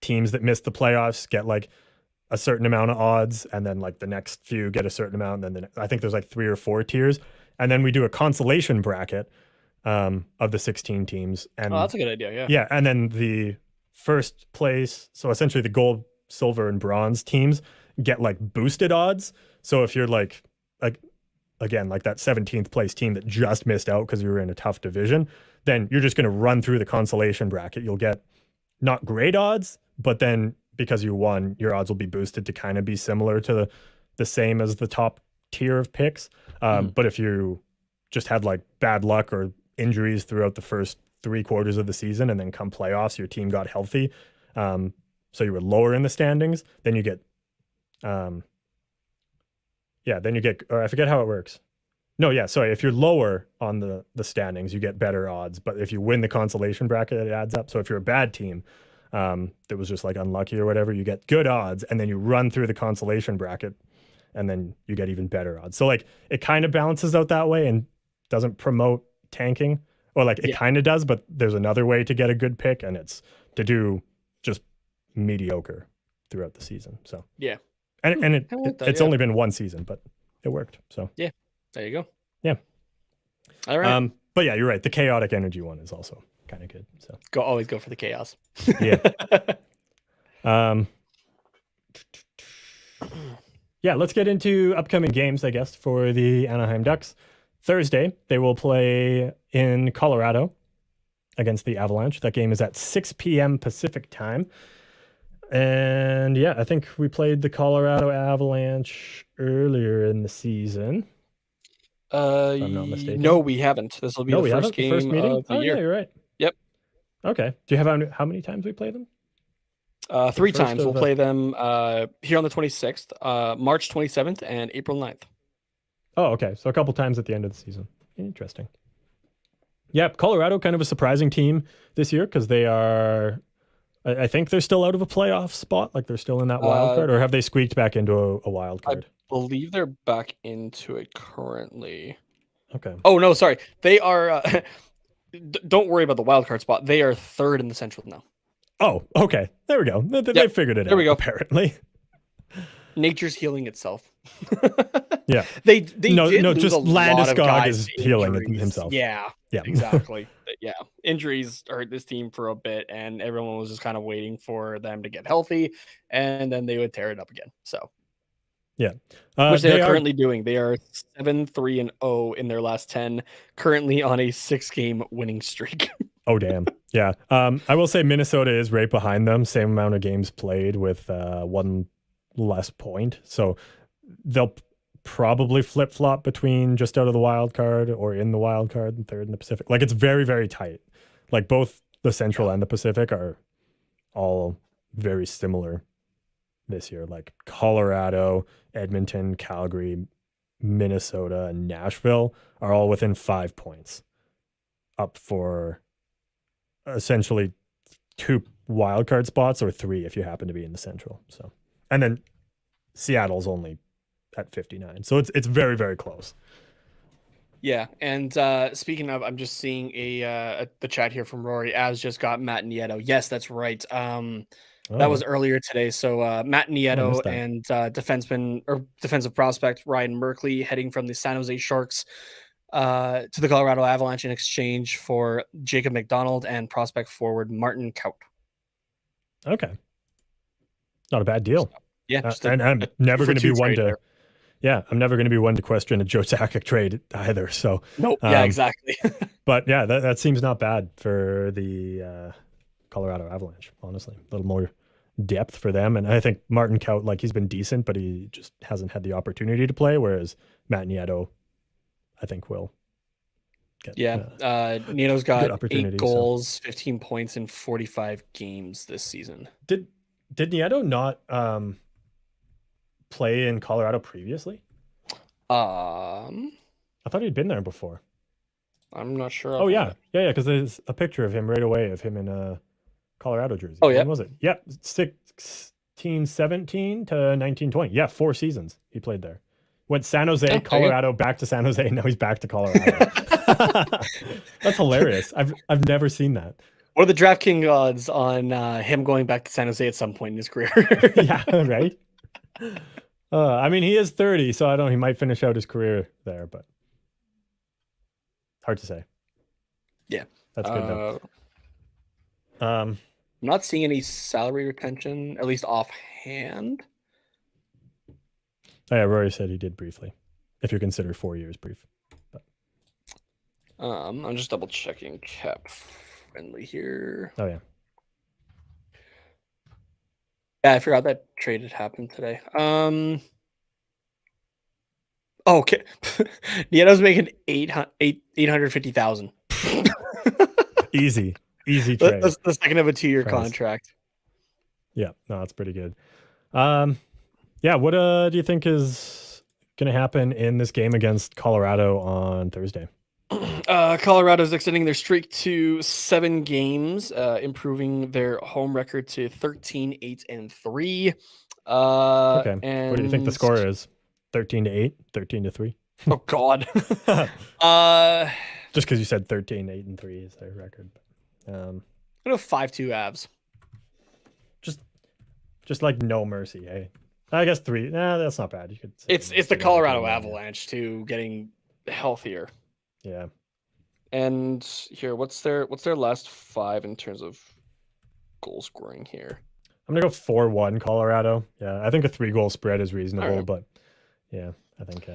teams that miss the playoffs get like a certain amount of odds, and then like the next few get a certain amount, and then I think there's like 3 or 4 tiers, and then we do a consolation bracket of the 16 teams. And that's a good idea. Yeah. Yeah, and then the first place, so essentially the gold, silver, and bronze teams get like boosted odds. So if you're like again, like that 17th place team that just missed out because you were in a tough division, then you're just going to run through the consolation bracket. You'll get not great odds, but then because you won, your odds will be boosted to kind of be similar to the same as the top tier of picks. But if you just had like bad luck or injuries throughout the first 3 quarters of the season, and then come playoffs, your team got healthy, so you were lower in the standings, then you get, or I forget how it works. No, yeah, sorry. If you're lower on the standings, you get better odds. But if you win the consolation bracket, it adds up. So if you're a bad team that was just like unlucky or whatever, you get good odds, and then you run through the consolation bracket, and then you get even better odds. So like it kind of balances out that way and doesn't promote tanking, or like it kind of does, but there's another way to get a good pick, and it's to do just mediocre throughout the season. So Yeah. and I like that, it's yeah. only been one season, but it worked. So There you go. yeah. All right. But yeah, you're right. The chaotic energy one is also kind of good. So Always go for the chaos. yeah. Yeah, let's get into upcoming games, I guess, for the Anaheim Ducks. Thursday, they will play in Colorado against the Avalanche. That game is at 6 p.m. Pacific time. And yeah, I think we played the Colorado Avalanche earlier in the season. If I'm not mistaken. No, we haven't. This will be the first game the first meeting? of the year. Yeah, you're right. Yep. Okay. Do you have how many times we play them? 3 times. We'll play them here on the 26th, March 27th, and April 9th. Oh, okay. So a couple times at the end of the season. Interesting. Yeah, Colorado, kind of a surprising team this year because they are, I think they're still out of a playoff spot. Like they're still in that wild card, or have they squeaked back into a wild card? I believe they're back into it currently. Okay. Oh, no, sorry. They are, don't worry about the wild card spot. They are 3rd in the Central now. Oh, okay. There we go. They figured it out. There we go. Apparently. Nature's healing itself. Yeah. They no, did lose just a Landeskog is healing injuries. himself. Yeah. Yeah. Exactly. Yeah. Injuries hurt this team for a bit, and everyone was just kind of waiting for them to get healthy, and then they would tear it up again. So yeah. Which they are currently doing. They are 7-3-0 in their last 10, currently on a 6-game winning streak. Oh, damn. Yeah. I will say Minnesota is right behind them. Same amount of games played with one less point. So they'll probably flip-flop between just out of the wild card or in the wild card and 3rd in the Pacific. Like it's very, very tight. Like both the Central and the Pacific are all very similar this year. Like Colorado, Edmonton, Calgary, Minnesota, and Nashville are all within 5 points up for essentially 2 wildcard spots or 3 if you happen to be in the Central. So, and then Seattle's only at 59. So it's very, very close. Yeah, and speaking of, I'm just seeing the chat here from Rory. Avs just got Matt Nieto. Yes, that's right. That was earlier today. So Matt Nieto and defensive prospect Ryan Merkley heading from the San Jose Sharks to the Colorado Avalanche in exchange for Jacob McDonald and prospect forward Martin Kaut. Okay. Not a bad deal. Yeah. And I'm never going to be one to there. Yeah, I'm never going to be one to question a Joe Sakic trade either. So nope. Yeah, exactly. But yeah, that seems not bad for the Colorado Avalanche, honestly. A little more depth for them. And I think Martin Kaut, like he's been decent, but he just hasn't had the opportunity to play, whereas Matt Nieto, I think, will get Nieto's got 8 goals, 15 points in 45 games this season. Did Nieto not play in Colorado previously? I thought he'd been there before. I'm not sure. Oh yeah, because there's a picture of him right away of him in a Colorado jersey. Oh yeah, when was it? Yeah, 16-17 to 19-20. Yeah, 4 seasons he played there. Went San Jose, Colorado, back to San Jose, and now he's back to Colorado. That's hilarious. I've never seen that. What are the DraftKings odds on him going back to San Jose at some point in his career? Yeah, right. I mean, he is 30, so I don't know. He might finish out his career there, but hard to say. Yeah, that's good though. I'm not seeing any salary retention, at least offhand. Oh yeah, Rory said he did briefly, if you consider 4 years brief. But. I'm just double checking cap friendly here. Oh yeah. Yeah, I forgot that trade had happened today. Okay. Nieto's making 850,000. Easy trade. That's the second of a 2-year contract. Yeah, no, that's pretty good. Yeah, what do you think is going to happen in this game against Colorado on Thursday? Colorado's extending their streak to 7 games, improving their home record to 13-8-3. Okay. And what do you think the score is? 13-8, 13-3? Oh God. Just because you said 13-8-3 is their record. I know 5-2 Avs. Just like no mercy, hey. I guess 3. Nah, that's not bad. You could say It's the Colorado Avalanche too getting healthier. Yeah. And here, what's their last 5 in terms of goal scoring here? I'm gonna go 4-1 Colorado. Yeah, I think a 3-goal spread is reasonable, right. but yeah, I think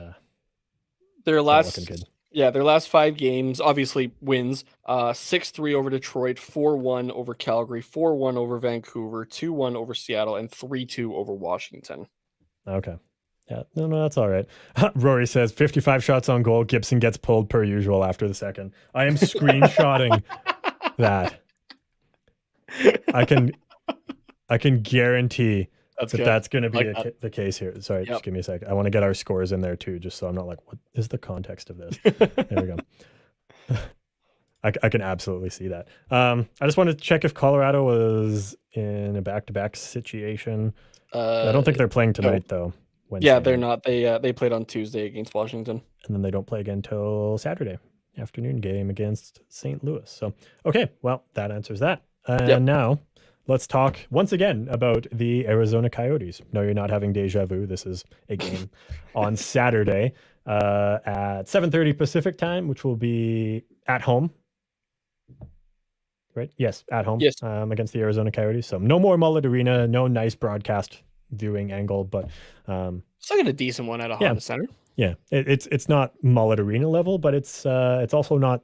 their last looking good. their last 5 games obviously wins. 6-3 over Detroit, 4-1 over Calgary, 4-1 over Vancouver, 2-1 over Seattle, and 3-2 over Washington. Okay. Yeah, no, that's all right. Rory says 55 shots on goal. Gibson gets pulled per usual after the second. I am screenshotting that. I can guarantee that's going to be the case here. Sorry, just give me a sec. I want to get our scores in there too, just so I'm not like, what is the context of this? There we go. I can absolutely see that. I just wanted to check if Colorado was in a back-to-back situation. I don't think they're playing tonight though. Wednesday yeah, they're not. They played on Tuesday against Washington, and then they don't play again until Saturday afternoon game against St. Louis. So okay, well that answers that. And now let's talk once again about the Arizona Coyotes. No, you're not having deja vu. This is a game on Saturday at 7:30 Pacific time, which will be at home. Right? Yes, at home. Yes. Against the Arizona Coyotes. So no more Mullet Arena, no nice broadcast viewing angle, but still get a decent one at a Honda Center. Yeah, it's not Mullet Arena level, but it's also not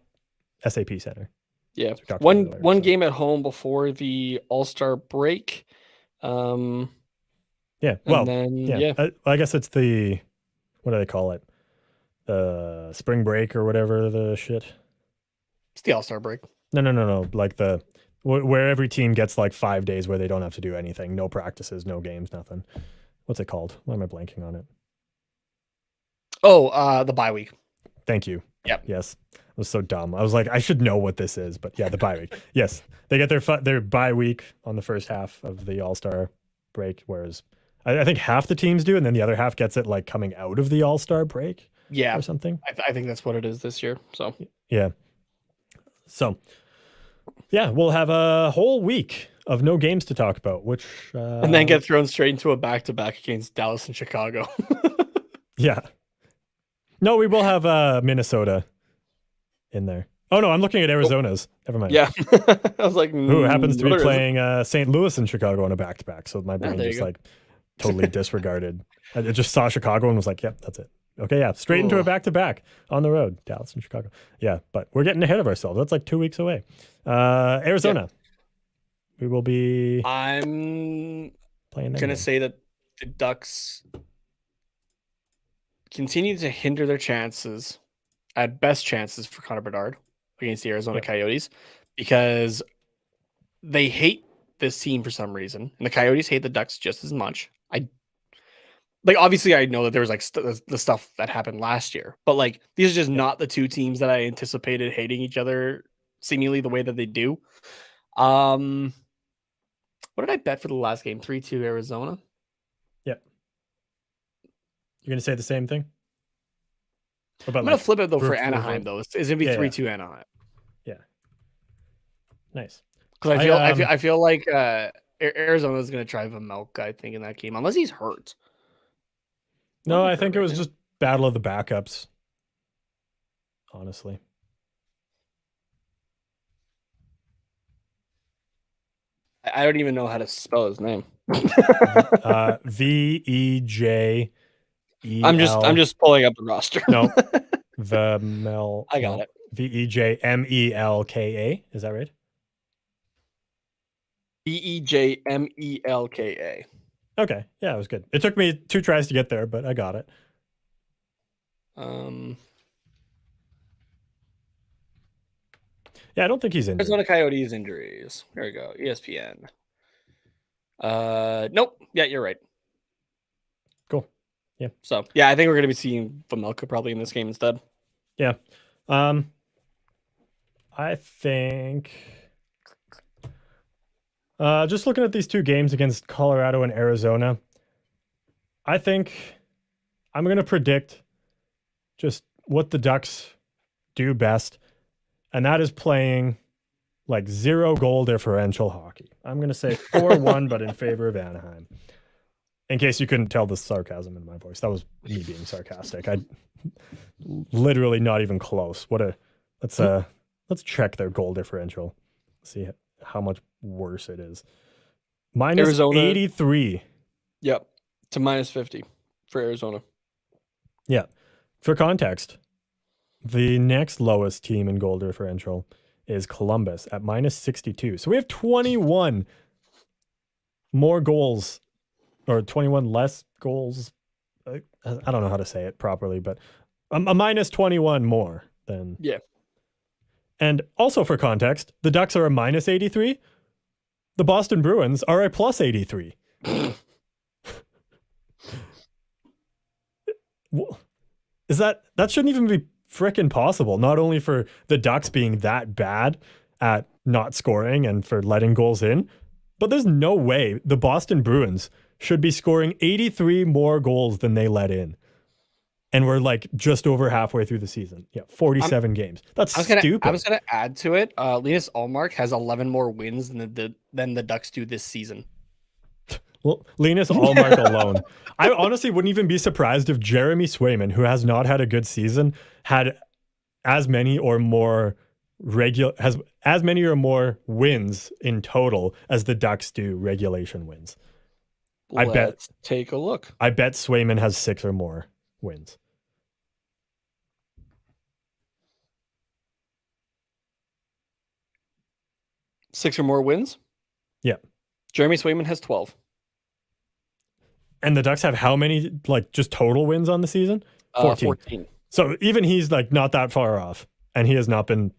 SAP Center. Yeah, one game at home before the All-Star break. Yeah, well, then, I guess it's the, what do they call it? Spring break or whatever the shit. It's the All-Star break. No. Like where every team gets like 5 days where they don't have to do anything. No practices, no games, nothing. What's it called? Why am I blanking on it? Oh, the bye week. Thank you. Yep. Yes. I was so dumb. I was like, I should know what this is, but yeah, the bye week. Yes. They get their bye week on the first half of the All-Star break, whereas I think half the teams do, and then the other half gets it like coming out of the All-Star break. Yeah. Or something. I think that's what it is this year. So yeah. So yeah, we'll have a whole week of no games to talk about, which and then get thrown straight into a back-to-back against Dallas and Chicago. Yeah. No, we will have Minnesota in there. Oh no, I'm looking at Arizona's. Never mind. Yeah. I was like, who happens to be playing St. Louis and Chicago on a back-to-back. So my brain just like totally disregarded. I just saw Chicago and was like, yep, that's it. Okay, yeah, straight into a back-to-back on the road, Dallas and Chicago. Yeah, but we're getting ahead of ourselves. That's like 2 weeks away. Arizona. We will be. I'm playing. Gonna say that the Ducks continue to hinder their chances, at best chances for Connor Bedard against the Arizona Coyotes, because they hate this team for some reason, and the Coyotes hate the Ducks just as much. Obviously I know that there was like the stuff that happened last year, but like these are just not the two teams that I anticipated hating each other seemingly the way that they do. What did I bet for the last game? 3-2 Arizona. Yep. You're gonna say the same thing? I'm gonna flip it though for Anaheim though. It's gonna be 3-2 Anaheim. Yeah. Nice. Because I feel like Arizona is gonna drive a milk, I think, in that game, unless he's hurt. No, I think it was just battle of the backups. Honestly. I don't even know how to spell his name. VEJ. I'm just pulling up the roster. No. Vemel. I got it. VEJMELKA. Is that right? VEJMELKA. Okay. Yeah, it was good. It took me 2 tries to get there, but I got it. Yeah, I don't think he's injured. Arizona Coyotes injuries. There we go. ESPN. Nope. Yeah, you're right. Cool. Yeah. So yeah, I think we're gonna be seeing Vejmelka probably in this game instead. Yeah. I think just looking at these 2 games against Colorado and Arizona, I think I'm going to predict just what the Ducks do best, and that is playing like 0 goal differential hockey. I'm going to say 4-1, but in favor of Anaheim. In case you couldn't tell the sarcasm in my voice, that was me being sarcastic. I literally not even close. Let's check their goal differential. See how much worse it is. Minus Arizona. 83. Yep. To minus 50 for Arizona. Yeah. For context, the next lowest team in goal differential is Columbus at minus 62. So we have 21 more goals, or 21 less goals. I don't know how to say it properly, but a minus 21 more than. Yeah. And also for context, the Ducks are a minus 83. The Boston Bruins are a plus 83. That shouldn't even be frickin' possible. Not only for the Ducks being that bad at not scoring and for letting goals in, but there's no way the Boston Bruins should be scoring 83 more goals than they let in. And we're like just over halfway through the season. Yeah, 47 games. That's stupid. I was gonna add to it. Linus Ullmark has 11 more wins than the Ducks do this season. Well, Linus Ullmark alone. I honestly wouldn't even be surprised if Jeremy Swayman, who has not had a good season, had as many or more wins in total as the Ducks do regulation wins. Let's take a look. I bet Swayman has 6 or more wins. Six or more wins? Yeah. Jeremy Swayman has 12. And the Ducks have how many, like, just total wins on the season? 14. So even he's like not that far off, and he has not been.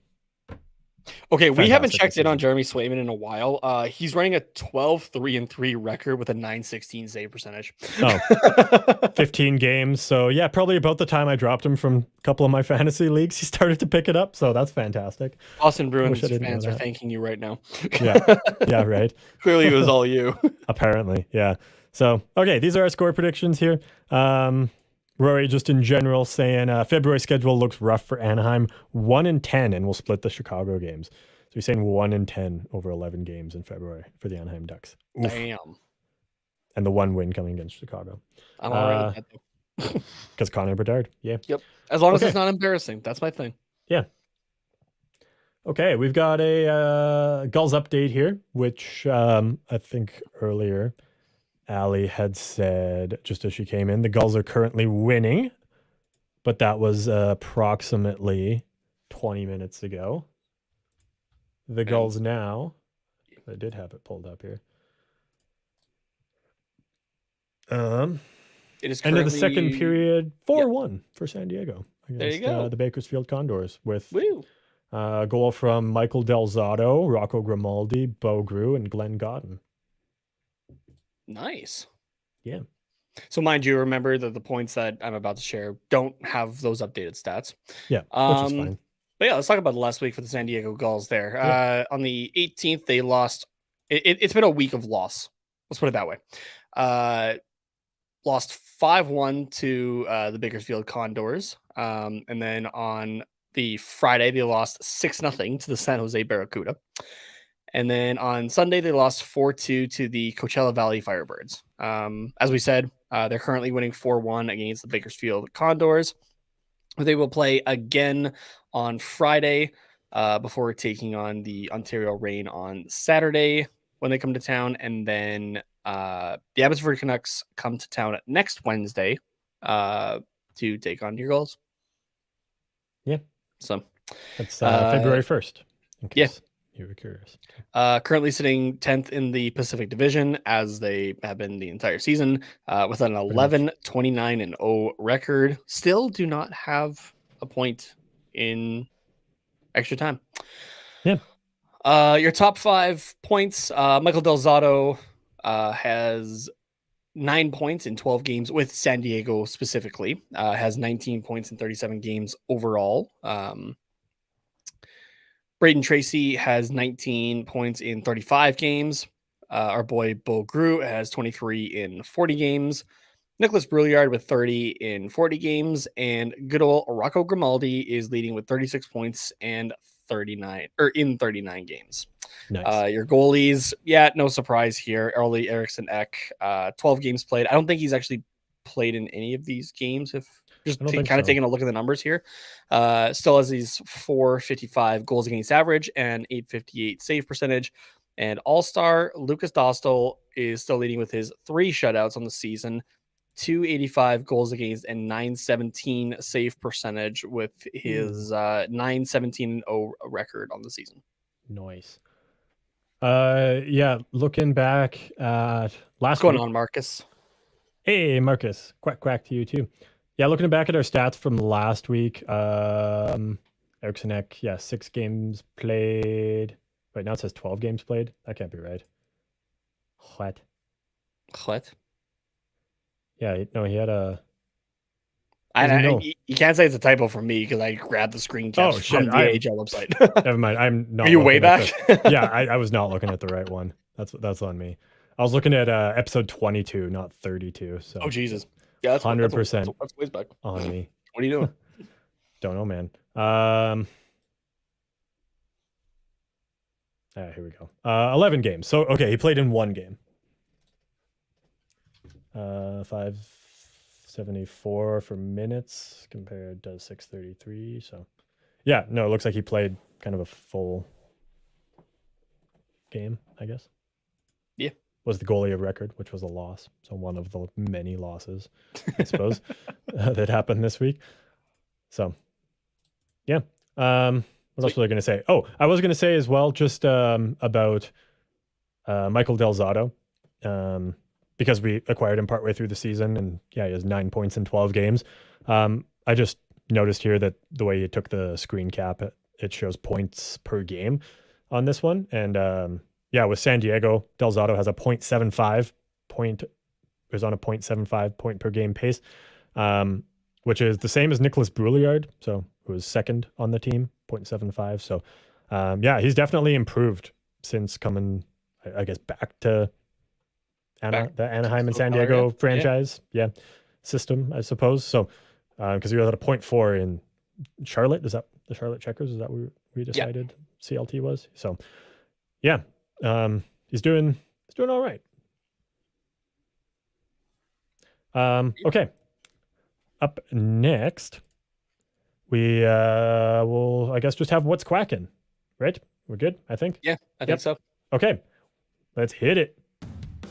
Okay, we haven't fantastic checked this in on season. Jeremy Swayman in a while. He's running a 12-3-3 record with a .916 save percentage. Oh, 15 games. So yeah, probably about the time I dropped him from a couple of my fantasy leagues, he started to pick it up. So that's fantastic. Boston Bruins Wish I didn't know fans are that. thanking you right now. Yeah, right. Clearly it was all you. Apparently, yeah. So, okay, these are our score predictions here. Rory, just in general, saying February schedule looks rough for Anaheim. 1-10, and we'll split the Chicago games. So you're saying 1-10 over 11 games in February for the Anaheim Ducks. Oof. Damn. And the 1 win coming against Chicago. I'm all right with that, though. Because Connor Bedard. Yeah. Yep. As long as Okay. it's not embarrassing. That's my thing. Yeah. Okay, we've got a Gulls update here, which I think earlier Allie had said, just as she came in, the Gulls are currently winning, but that was approximately 20 minutes ago. The Gulls now, I did have it pulled up here. It is End of the second currently- period, 4-1 for San Diego There you against go. the Bakersfield Condors with Woo. a goal from Michael Delzato, Rocco Grimaldi, Bo Grew, and Glenn Godden. Nice. Yeah. So mind you, remember that the points that I'm about to share don't have those updated stats. Yeah, which is fine. But yeah, let's talk about last week for the San Diego Gulls there. Yeah. On the 18th, they lost. It's been a week of loss. Let's put it that way. Lost 5-1 to the Bakersfield Condors. And then on the Friday, they lost 6-0 to the San Jose Barracuda. And then on Sunday, they lost 4-2 to the Coachella Valley Firebirds. As we said, they're currently winning 4-1 against the Bakersfield Condors. They will play again on Friday before taking on the Ontario Reign on Saturday when they come to town. And then the Abbotsford Canucks come to town next Wednesday to take on your Gulls. Yeah. So That's February 1st, in case you were curious. currently sitting 10th in the Pacific Division, as they have been the entire season, with an 11-29-0 record. Still do not have a point in extra time. Yeah. Your top 5 points, Michael Delzato has 9 points in 12 games with San Diego specifically, has 19 points in 37 games overall. Braden Tracy has 19 points in 35 games. Our boy Bo Grew has 23 in 40 games. Nicholas Brouillard with 30 in 40 games. And good old Rocco Grimaldi is leading with 36 points and 39 or in 39 games. Nice. Your goalies, no surprise here. Early Eriksson Ek, 12 games played. I don't think he's actually played in any of these games. If just taking a look at the numbers here, still has these 455 goals against average and 858 save percentage. And all-star Lucas Dostal is still leading with his 3 shutouts on the season, 285 goals against and 917 save percentage with his 917-0 record on the season. Nice. Looking back at last What's going week. on, Marcus? Hey, Marcus. Quack to you too. Yeah, looking back at our stats from last week. Eriksson Ek, 6 games played. Wait, now it says 12 games played. That can't be right. What? Yeah, no, he had a... You can't say it's a typo from me because I grabbed the screen caps from the AHL website. Never mind. I'm not. Are you way back? I was not looking at the right one. That's on me. I was looking at episode 22, not 32. So. Oh Jesus! Yeah, that's 100%. That's ways back on me. What are you doing? Don't know, man. Here we go. 11 games. So okay, he played in 1 game. 574 for minutes compared to 633. So yeah, no, it looks like he played kind of a full game, I guess. Yeah. Was the goalie of record, which was a loss. So one of the many losses, I suppose, that happened this week. So yeah. What else was I going to say? Oh, I was going to say as well, just about Michael Del Zotto, because we acquired him partway through the season, and he has 9 points in 12 games. I just noticed here that the way you took the screen cap, it shows points per game on this one. And with San Diego, Del Zotto has a 0.75 is on a 0.75 point per game pace, which is the same as Nicholas Brouillard, so who was second on the team, 0.75. So he's definitely improved since coming, I guess, back to the Anaheim and San Diego franchise system, I suppose. So because he was at a 0.4 in Charlotte. Is that the Charlotte Checkers? Is that what we decided CLT was? So he's doing all right. Okay. Up next, we will, I guess, just have what's quacking, right? We're good, I think. Yeah, I think so. Okay, let's hit it.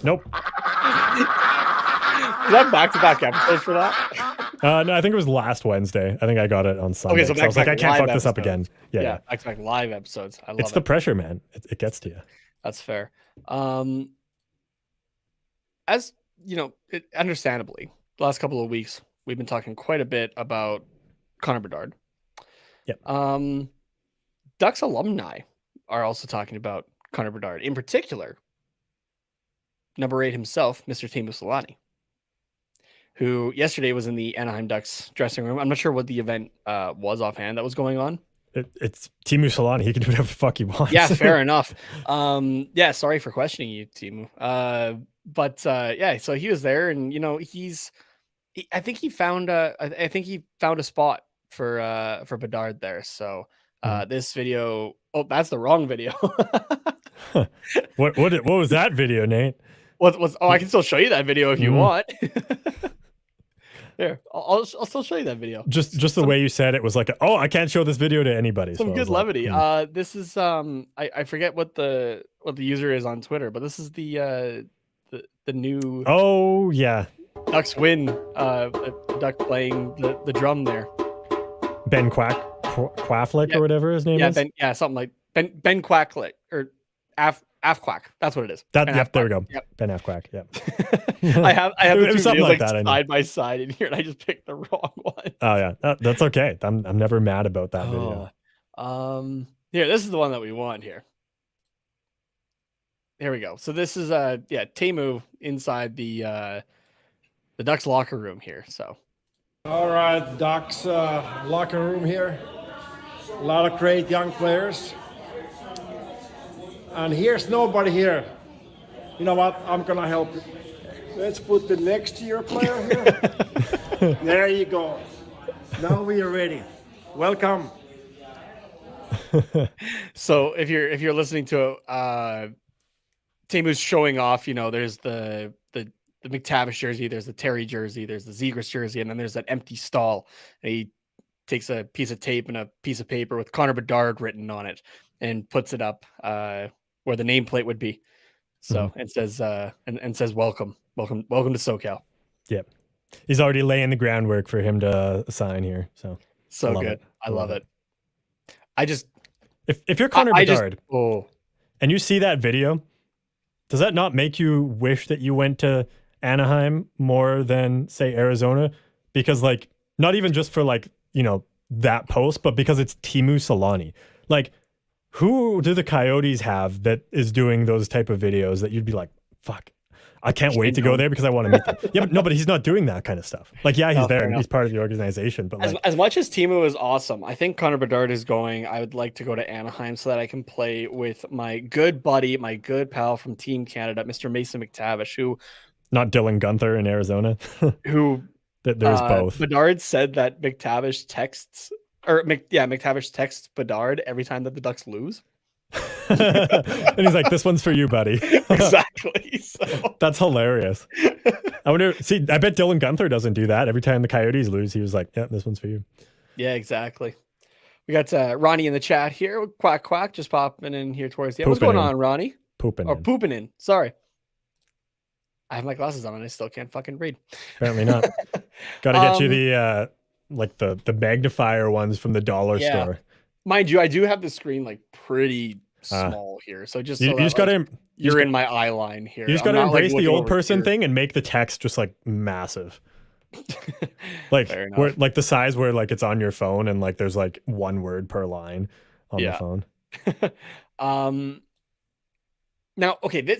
Nope. Is that back-to-back episodes for that? No, I think it was last Wednesday. I think I got it on Sunday. Okay, so I was like, I can't fuck this up episodes. again. Yeah, back-to-back live episodes. I love it's the pressure, man. It gets to you. That's fair. As you know, understandably, the last couple of weeks we've been talking quite a bit about Connor Bedard. Yep. Ducks alumni are also talking about Connor Bedard. In particular, number 8 himself, Mr. Teemu Selanne, who yesterday was in the Anaheim Ducks dressing room. I'm not sure what the event was offhand that was going on. It's Teemu Selanne. He can do whatever the fuck he wants. Yeah, fair enough. Sorry for questioning you, Teemu. So he was there, and I think he found a spot for Bedard there. So this video, that's the wrong video. What was that video, Nate? I can still show you that video if you want. Here, I'll still show you that video. Just the way you said it was like, I can't show this video to anybody. Some good levity. This is I forget what the user is on Twitter, but this is the new. Oh yeah. Ducks win. A duck playing the drum there. Ben Quafflick or whatever his name is. Something like Ben Quacklick or Afquack. That's what it is. There we go. Yep. Ben Afquack. Yep. I have the two videos like that, side by side in here, and I just picked the wrong one. Oh yeah, that's okay. I'm never mad about that video. Here, this is the one that we want here. Here we go. So this is Teemu inside the Ducks locker room here. So all right, Ducks locker room here. A lot of great young players. And here's nobody here. You know what? I'm gonna help you. Let's put the next year player here. There you go. Now we are ready. Welcome. So if you're listening to Teemu's showing off, you know, there's the McTavish jersey, there's the Terry jersey, there's the Zegras jersey, and then there's that empty stall. And he takes a piece of tape and a piece of paper with Connor Bedard written on it and puts it up where the nameplate would be. So it says and says welcome to SoCal. Yep. He's already laying the groundwork for him to sign here. So good. I love it. I just if you're Connor Bedard oh, and you see that video, does that not make you wish that you went to Anaheim more than, say, Arizona? Because, like, not even just for, like, you know, that post, but because it's Teemu Selanne. Like, who do the Coyotes have that is doing those type of videos that you'd be like, fuck, I can't wait to go there because I want to meet them. Yeah, but no, but he's not doing that kind of stuff. Like, yeah, he's there and he's part of the organization. But as much as Teemu is awesome, I think Connor Bedard is going. I would like to go to Anaheim so that I can play with my good buddy, my good pal from Team Canada, Mr. Mason McTavish, who not Dylan Guenther in Arizona. who there's both. Bedard said that McTavish texts Bedard every time that the Ducks lose. And he's like, this one's for you, buddy. Exactly. So. That's hilarious. I wonder, I bet Dylan Guenther doesn't do that. Every time the Coyotes lose, he was like, yeah, this one's for you. Yeah, exactly. We got Ronnie in the chat here. Quack, quack, just popping in here towards the end. What's going on, Ronnie? Pooping in. Sorry. I have my glasses on and I still can't fucking read. Apparently not. Got to get you the like the magnifier ones from the dollar store. Mind you, I do have the screen like pretty small here. So just you just gotta you're in my eye line here. You just gotta embrace the old person thing and make the text just like massive. Like where like the size where like it's on your phone and like there's like one word per line on the phone. Now, okay,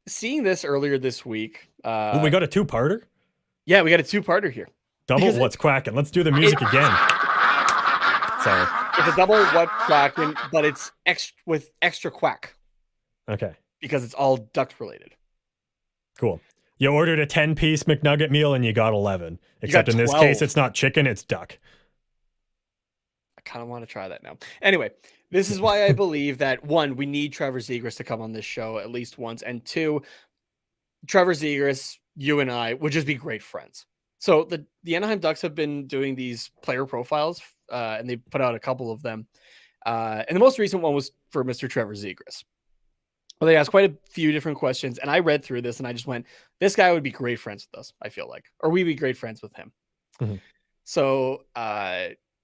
seeing this earlier this week. We got a two-parter? Yeah, we got a two-parter here. Double what's quacking. Let's do the music again. Sorry. It's a double what's quacking, but it's with extra quack. Okay. Because it's all duck related. Cool. You ordered a 10-piece McNugget meal and you got 11. Except in this case, it's not chicken, it's duck. I kind of want to try that now. Anyway, this is why I believe that, one, we need Trevor Zegras to come on this show at least once. And two, Trevor Zegras, you and I would just be great friends. So the Anaheim Ducks have been doing these player profiles, and they put out a couple of them. And the most recent one was for Mr. Trevor Zegras. Well, they asked quite a few different questions, and I read through this, and I just went, this guy would be great friends with us, I feel like. Or we'd be great friends with him. Mm-hmm. So,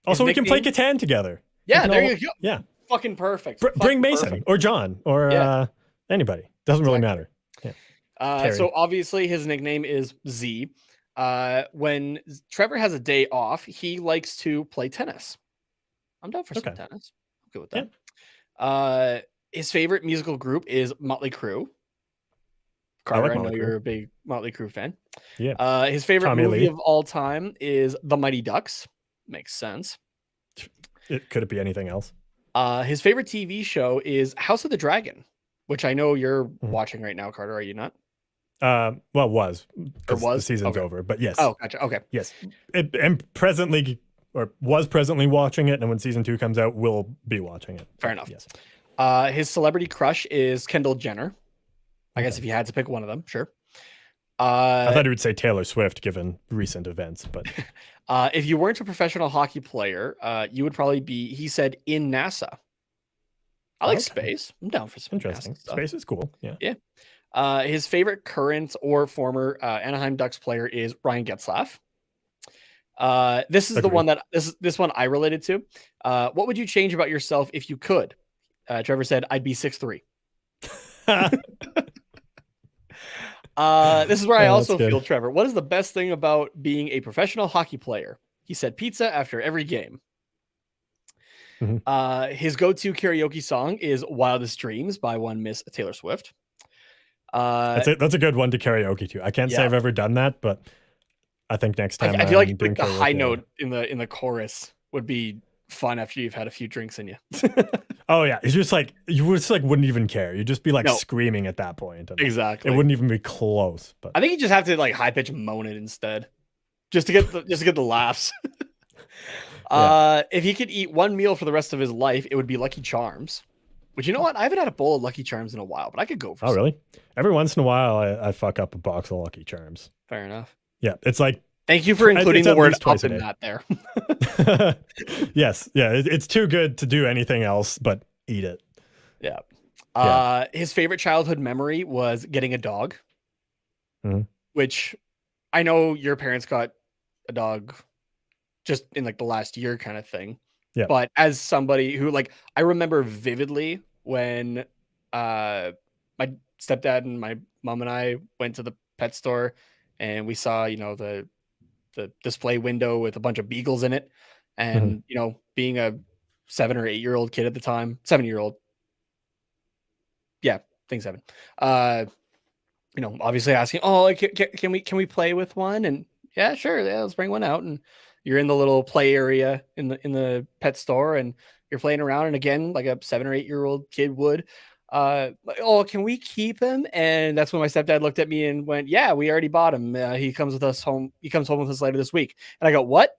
also, we can play Catan together. Yeah, there you go. Yeah. Fucking perfect. Bring Mason or John or anybody. Doesn't really matter. Yeah. So, obviously, his nickname is Z. When Trevor has a day off, he likes to play tennis. I'm down for some tennis. I'm good with that. Yeah. His favorite musical group is Motley Crue. Carter, I know you're a big Motley Crue fan. Yeah. His favorite movie of all time is The Mighty Ducks. Makes sense. Could it be anything else? His favorite TV show is House of the Dragon, which I know you're watching right now, Carter. Are you not? Well, was. The season's over, but yes. Oh, gotcha. Okay. Yes. I'm presently watching it, and when season 2 comes out, we'll be watching it. Fair enough. Yes. His celebrity crush is Kendall Jenner. I guess if you had to pick one of them, sure. I thought he would say Taylor Swift, given recent events, but if you weren't a professional hockey player, you would probably be, he said, in NASA. I like space. I'm down for some interesting NASA stuff. Space is cool. Yeah. Yeah. His favorite current or former Anaheim Ducks player is Ryan Getzlaf. This is the one that this one I related to. What would you change about yourself if you could? Trevor said, I'd be 6'3". This is where I also feel Trevor. What is the best thing about being a professional hockey player? He said pizza after every game. Mm-hmm. His go-to karaoke song is Wildest Dreams by one Miss Taylor Swift. That's a good one to karaoke to. I can't say I've ever done that, but I think next time I feel like the high note in the chorus would be fun after you've had a few drinks in you. Oh yeah, it's just like you just like wouldn't even care. You'd just be like screaming at that point. Exactly, it wouldn't even be close. But I think you just have to like high pitch moan it instead, just to get the laughs. If he could eat one meal for the rest of his life, it would be Lucky Charms. Which, you know what? I haven't had a bowl of Lucky Charms in a while, but I could go for Oh, some. really? Every once in a while, I fuck up a box of Lucky Charms. Fair enough. Yeah, it's like Thank you for including it's the at word least twice up a in day. that there. Yes, yeah, it's too good to do anything else but eat it. Yeah. His favorite childhood memory was getting a dog, Mhm. which I know your parents got a dog just in like the last year kind of thing. Yeah. But as somebody who like, I remember vividly when my stepdad and my mom and I went to the pet store and we saw, you know, the display window with a bunch of beagles in it. And, you know, being a 7 or 8 year old kid at the time, 7-year-old. Yeah, I think 7. You know, obviously asking, oh, like, can we play with one? And yeah, sure, yeah, let's bring one out. And you're in the little play area in the pet store, and you're playing around. And again, like a 7 or 8 year old kid would, like, oh, can we keep him? And that's when my stepdad looked at me and went, yeah, we already bought him. He comes with us home. He comes home with us later this week. And I go, what?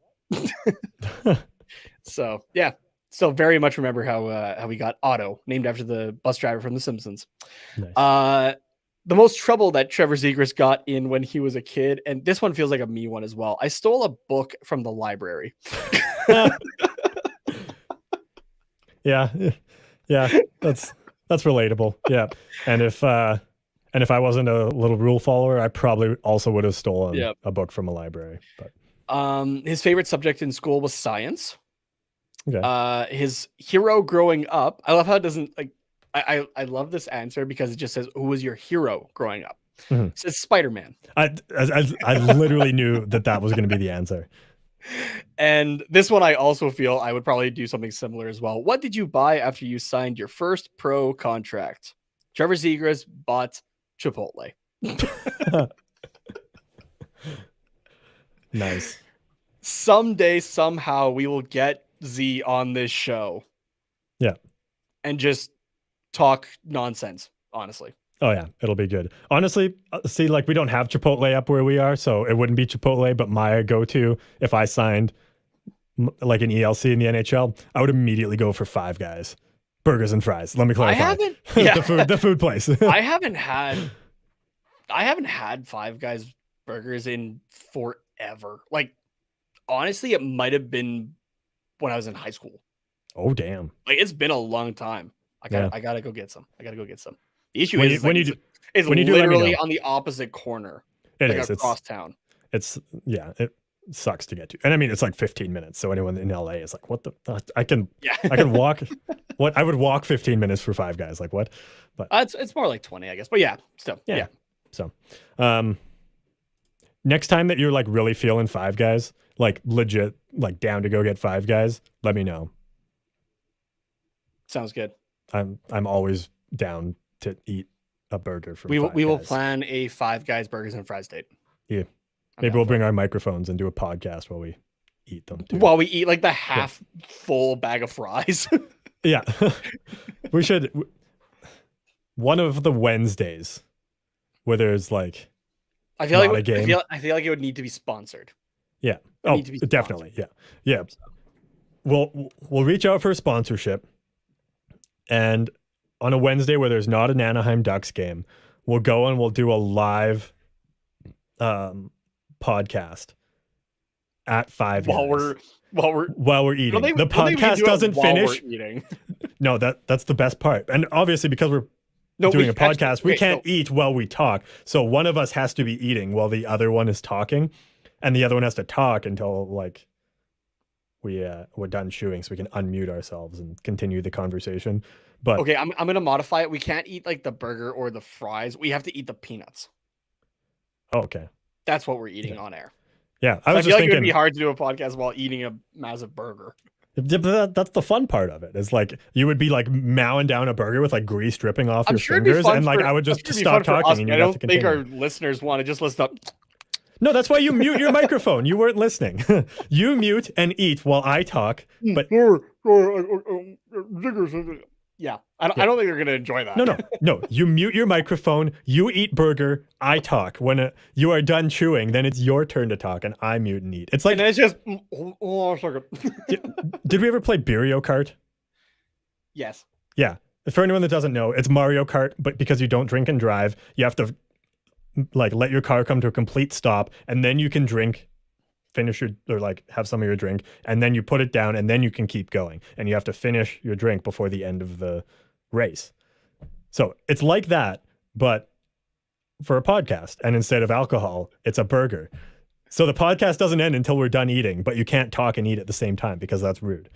So yeah, still very much remember how we got Otto, named after the bus driver from The Simpsons. Nice. The most trouble that Trevor Zegras got in when he was a kid, and this one feels like a me one as well. I stole a book from the library. Yeah, that's relatable. Yeah, and if I wasn't a little rule follower, I probably also would have stolen a book from a library. But his favorite subject in school was science. okay. His hero growing up, I love how it doesn't like. I love this answer because it just says, "Who was your hero growing up?" It says Spider-Man. I literally knew that was going to be the answer. And this one, I also feel I would probably do something similar as well. What did you buy after you signed your first pro contract? Trevor Zegras bought Chipotle. Nice. Someday, somehow, we will get Z on this show. Yeah. And just talk nonsense, honestly. Oh yeah, it'll be good. Honestly, see, like we don't have Chipotle up where we are, so it wouldn't be Chipotle. But my go-to, if I signed like an ELC in the NHL, I would immediately go for Five Guys, burgers and fries. Let me clarify. I haven't. the food place. I haven't had Five Guys burgers in forever. Like, honestly, it might have been when I was in high school. Oh damn! Like, it's been a long time. I gotta go get some. The issue when is you literally do, let me know. on the opposite corner. It like is. Across town. It sucks to get to, and I mean it's like 15 minutes. So anyone in LA is like, what the? I can walk. What I would walk 15 minutes for Five Guys. Like what? But it's more like 20, I guess. But yeah, still yeah. So, next time that you're like really feeling Five Guys, like legit, like down to go get Five Guys, let me know. Sounds good. I'm always down to eat a burger from we Five will Guys. plan a Five Guys burgers and fries date. Yeah. Maybe we'll bring our microphones and do a podcast while we eat them too. While we eat like the half full bag of fries. Yeah. We should one of the Wednesdays where there's like I feel like a game. I feel like it would need to be sponsored. Yeah. It need to be definitely. Yeah. Yeah. We'll reach out for a sponsorship. And on a Wednesday where there's not an Anaheim Ducks game, we'll go and we'll do a live podcast at Five Guys. While we're eating. The podcast doesn't finish. No, that's the best part. And obviously because we're doing a podcast, we can't eat while we talk. So one of us has to be eating while the other one is talking, and the other one has to talk until like we're done chewing, so we can unmute ourselves and continue the conversation. But okay, I'm gonna modify it. We can't eat like the burger or the fries. We have to eat the peanuts. Oh, okay. That's what we're eating on air. Yeah, I feel like it would be hard to do a podcast while eating a massive burger. That's the fun part of it. Is like you would be like mowing down a burger with like grease dripping off your fingers, and like I would just stop talking, and you have to continue. I don't think our listeners want to just listen up. No, that's why you mute your microphone. You weren't listening. You mute and eat while I talk. But yeah, Yeah. I don't think you're going to enjoy that. No. You mute your microphone, you eat burger, I talk. When you are done chewing, then it's your turn to talk, and I mute and eat. It's like... And it's just... Oh, sugar. Did we ever play Mario Kart? Yes. Yeah. For anyone that doesn't know, it's Mario Kart, but because you don't drink and drive, you have to like let your car come to a complete stop, and then you can drink, finish your, or like have some of your drink, and then you put it down, and then you can keep going, and you have to finish your drink before the end of the race. So it's like that, but for a podcast, and instead of alcohol, it's a burger. So the podcast doesn't end until we're done eating, but you can't talk and eat at the same time because that's rude.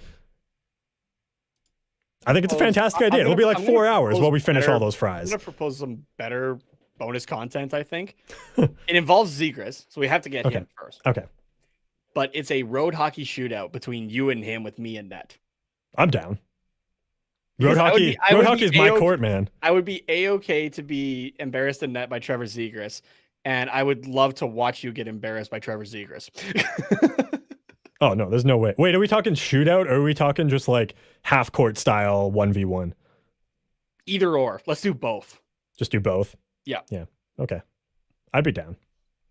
I think it's a fantastic idea. It'll be like 4 hours while we finish all those fries. I'm going to propose some better bonus content, I think. It involves Zegras, so we have to get him first. Okay. But it's a road hockey shootout between you and him with me and Net. I'm down. Road hockey is my court, man. I would be A-okay to be embarrassed in net by Trevor Zegras, and I would love to watch you get embarrassed by Trevor Zegras. Oh, no, there's no way. Wait, are we talking shootout, or are we talking just like half court style 1v1? Either or. Let's do both. Just do both? Yeah. Yeah. Okay. I'd be down.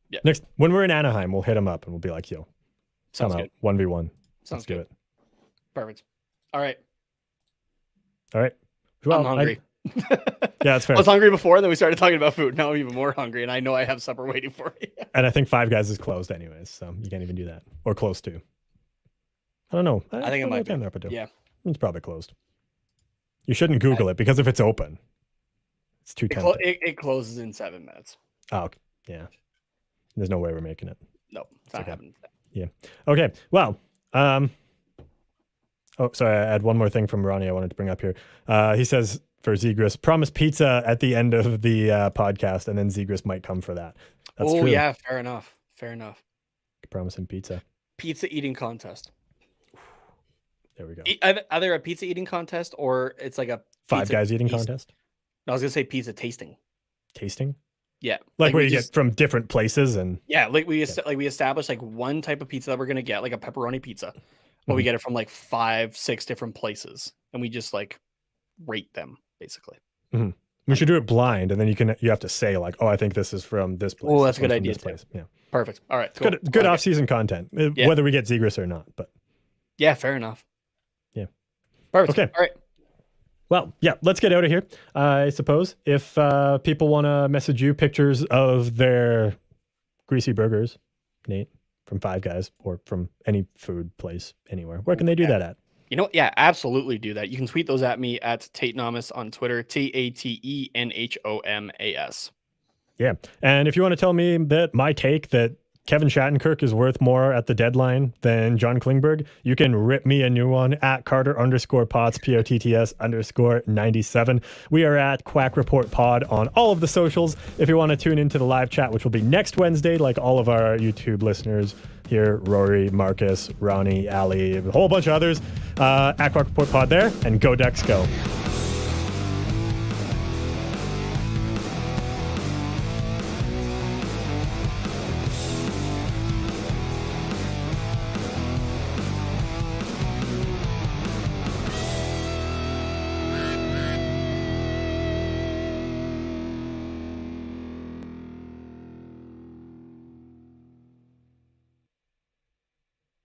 Yeah. Next, when we're in Anaheim, we'll hit him up and we'll be like, yo, Sounds good. 1v1. Sounds Let's do good. it. Perfect. All right. Well, I'm hungry. Yeah, that's fair. I was hungry before, and then we started talking about food. Now I'm even more hungry, and I know I have supper waiting for me. And I think Five Guys is closed anyways, so you can't even do that. Or close to. I don't know. I think it might be. Yeah. It's probably closed. You shouldn't Google it, because if it's open, it's too tempting. It closes in 7 minutes. Oh, yeah. There's no way we're making it. No, it's not happening. Yeah. Okay. Well, oh, sorry. I had one more thing from Ronnie I wanted to bring up here. He says for Zegras, promise pizza at the end of the podcast, and then Zegras might come for that. That's true. Yeah. Fair enough. Promising pizza. Pizza eating contest. There we go. Either a pizza eating contest or it's like a Five Guys eating contest. No, I was gonna say pizza tasting. Tasting? Yeah. Like where you get from different places and like we established like one type of pizza that we're gonna get, like a pepperoni pizza, but we get it from like 5-6 different places, and we just like rate them basically. Mm-hmm. We should do it blind, and then you have to say like, oh, I think this is from this place. Oh, that's a good idea. Yeah. Perfect. All right. Cool. Good off-season content, whether we get Zegras or not. But yeah, fair enough. Yeah. Perfect. Okay. All right. Well, yeah, let's get out of here. I suppose if people want to message you pictures of their greasy burgers, Nate, from Five Guys or from any food place anywhere, where can they do that at? You know, yeah, absolutely do that. You can tweet those at me at Tatenomos on Twitter, TATENHOMAS. Yeah. And if you want to tell me that my take that Kevin Shattenkirk is worth more at the deadline than John Klingberg, you can rip me a new one at Carter_Potts, POTTS_97. We are at Quack Report Pod on all of the socials. If you want to tune into the live chat, which will be next Wednesday, like all of our YouTube listeners here, Rory, Marcus, Ronnie, Ali, a whole bunch of others, at Quack Report Pod there, and go Ducks go.